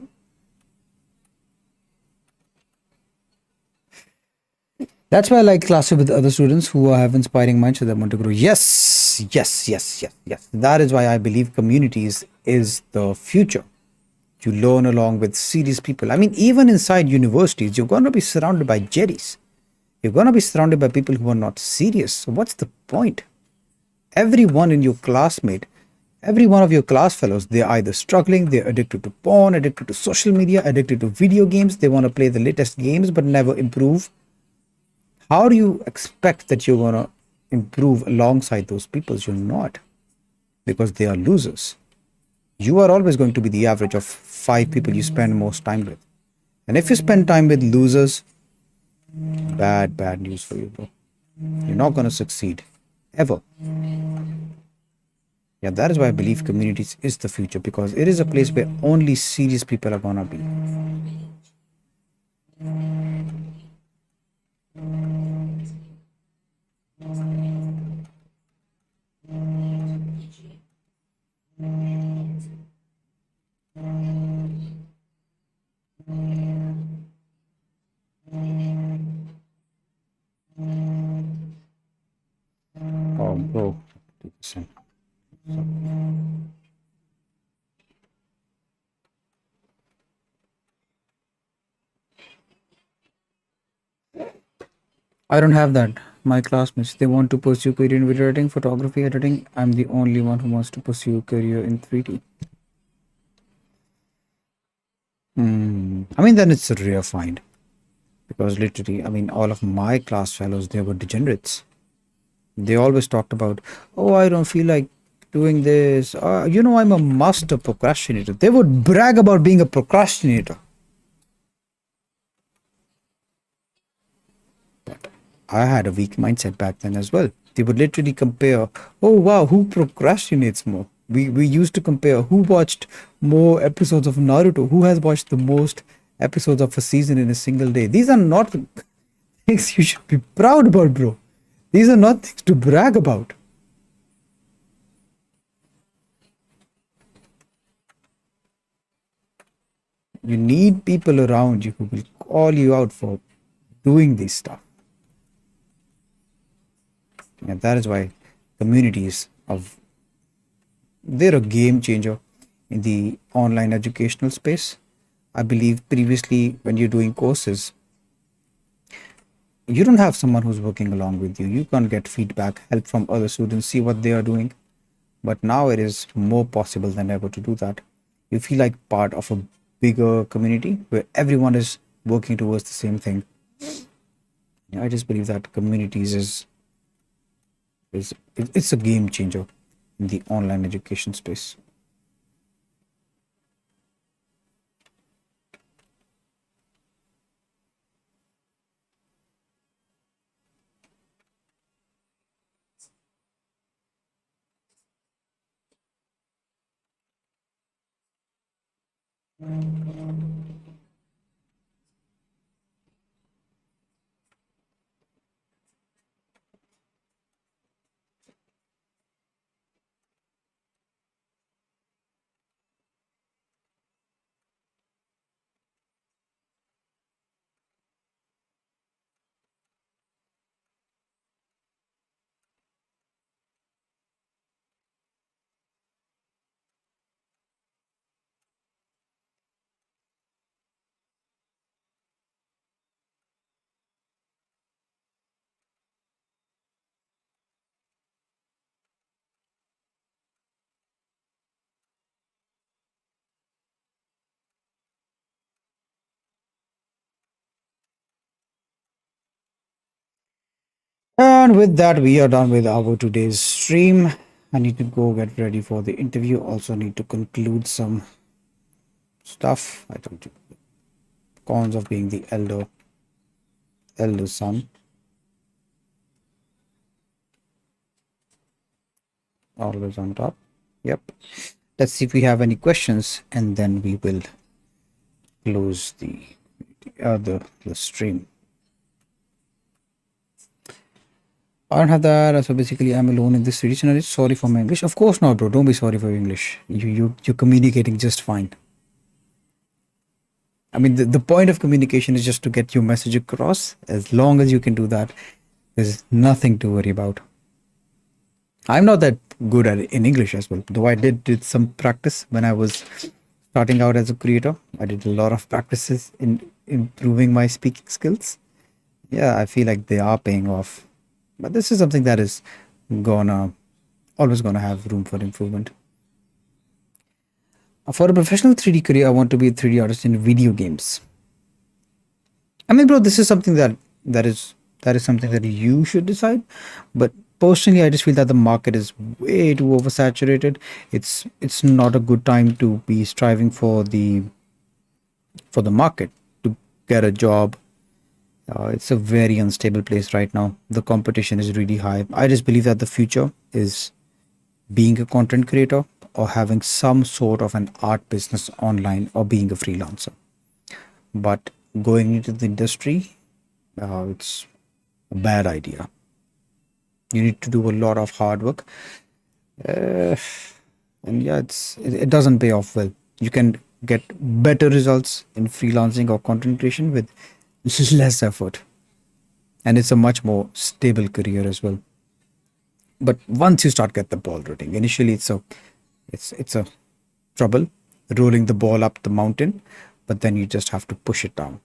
That's why I like classes with other students who have inspiring minds so they want to grow. Yes, yes, yes, yes, yes. That is why I believe communities is the future. You learn along with serious people. I mean, even inside universities, you're going to be surrounded by jerries. You're going to be surrounded by people who are not serious. So, what's the point? Everyone in your classmate, every one of your class fellows, they're either struggling, they're addicted to porn, addicted to social media, addicted to video games. They want to play the latest games but never improve. How do you expect that you're going to improve alongside those people? You're not, because they are losers. You are always going to be the average of five people you spend most time with. And if you spend time with losers, bad news for you, bro. You're not going to succeed ever. Yeah, that is why I believe communities is the future, because it is a place where only serious people are going to be. Oh, bro. 50%. I don't have that. My classmates, they want to pursue career in video editing, photography, editing. I'm the only one who wants to pursue a career in 3D. I mean, then it's a rare find, because literally, I mean, all of my class fellows, they were degenerates. They always talked about, oh, I don't feel like doing this. I'm a master procrastinator. They would brag about being a procrastinator. I had a weak mindset back then as well. They would literally compare, oh wow, who procrastinates more? We used to compare who watched more episodes of Naruto, who has watched the most episodes of a season in a single day. These are not things you should be proud about, bro. These are not things to brag about. You need people around you who will call you out for doing this stuff. And that is why communities of they're a game changer in the online educational space. I believe previously when you're doing courses, you don't have someone who's working along with you. You can't get feedback, help from other students, see what they are doing. But now it is more possible than ever to do that. You feel like part of a bigger community where everyone is working towards the same thing. Yeah, I just believe that communities it's a game changer in the online education space. And with that, we are done with our today's stream. I need to go get ready for the interview. Also need to conclude some stuff. I told you cons of being the elder son. Always on top. Yep. Let's see if we have any questions, and then we will close the stream. I don't have that. So basically, I'm alone in this scenario. Sorry for my English. Of course not, bro. Don't be sorry for your English. You're communicating just fine. I mean, the point of communication is just to get your message across. As long as you can do that, there's nothing to worry about. I'm not that good at it in English as well, though I did some practice when I was starting out as a creator. I did a lot of practices in improving my speaking skills. Yeah, I feel like they are paying off. But this is something that is gonna always gonna have room for improvement. For a professional 3D career, I want to be a 3D artist in video games. I mean, bro, this is something that is something that you should decide. But personally, I just feel that the market is way too oversaturated. It's not a good time to be striving for the market to get a job. It's a very unstable place right now. The competition is really high. I just believe that the future is being a content creator or having some sort of an art business online or being a freelancer. But going into the industry, it's a bad idea. You need to do a lot of hard work, uh, and yeah, it doesn't pay off well. You can get better results in freelancing or content creation with less effort, and it's a much more stable career as well. But once you start get the ball rolling, initially it's a trouble rolling the ball up the mountain, but then you just have to push it down.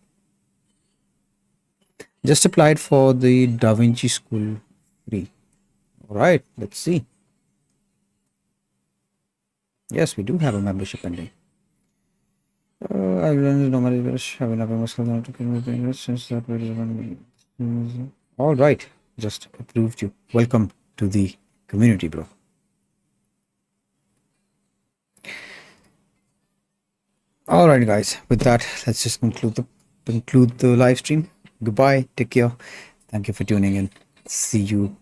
Just applied for the Da Vinci School free. All right, let's see. Yes, we do have a membership pending. I've learned normally I will have a muscle to convert since that all right, just approved you. Welcome to the community, bro. All right, guys. With that, let's just conclude the live stream. Goodbye. Take care. Thank you for tuning in. See you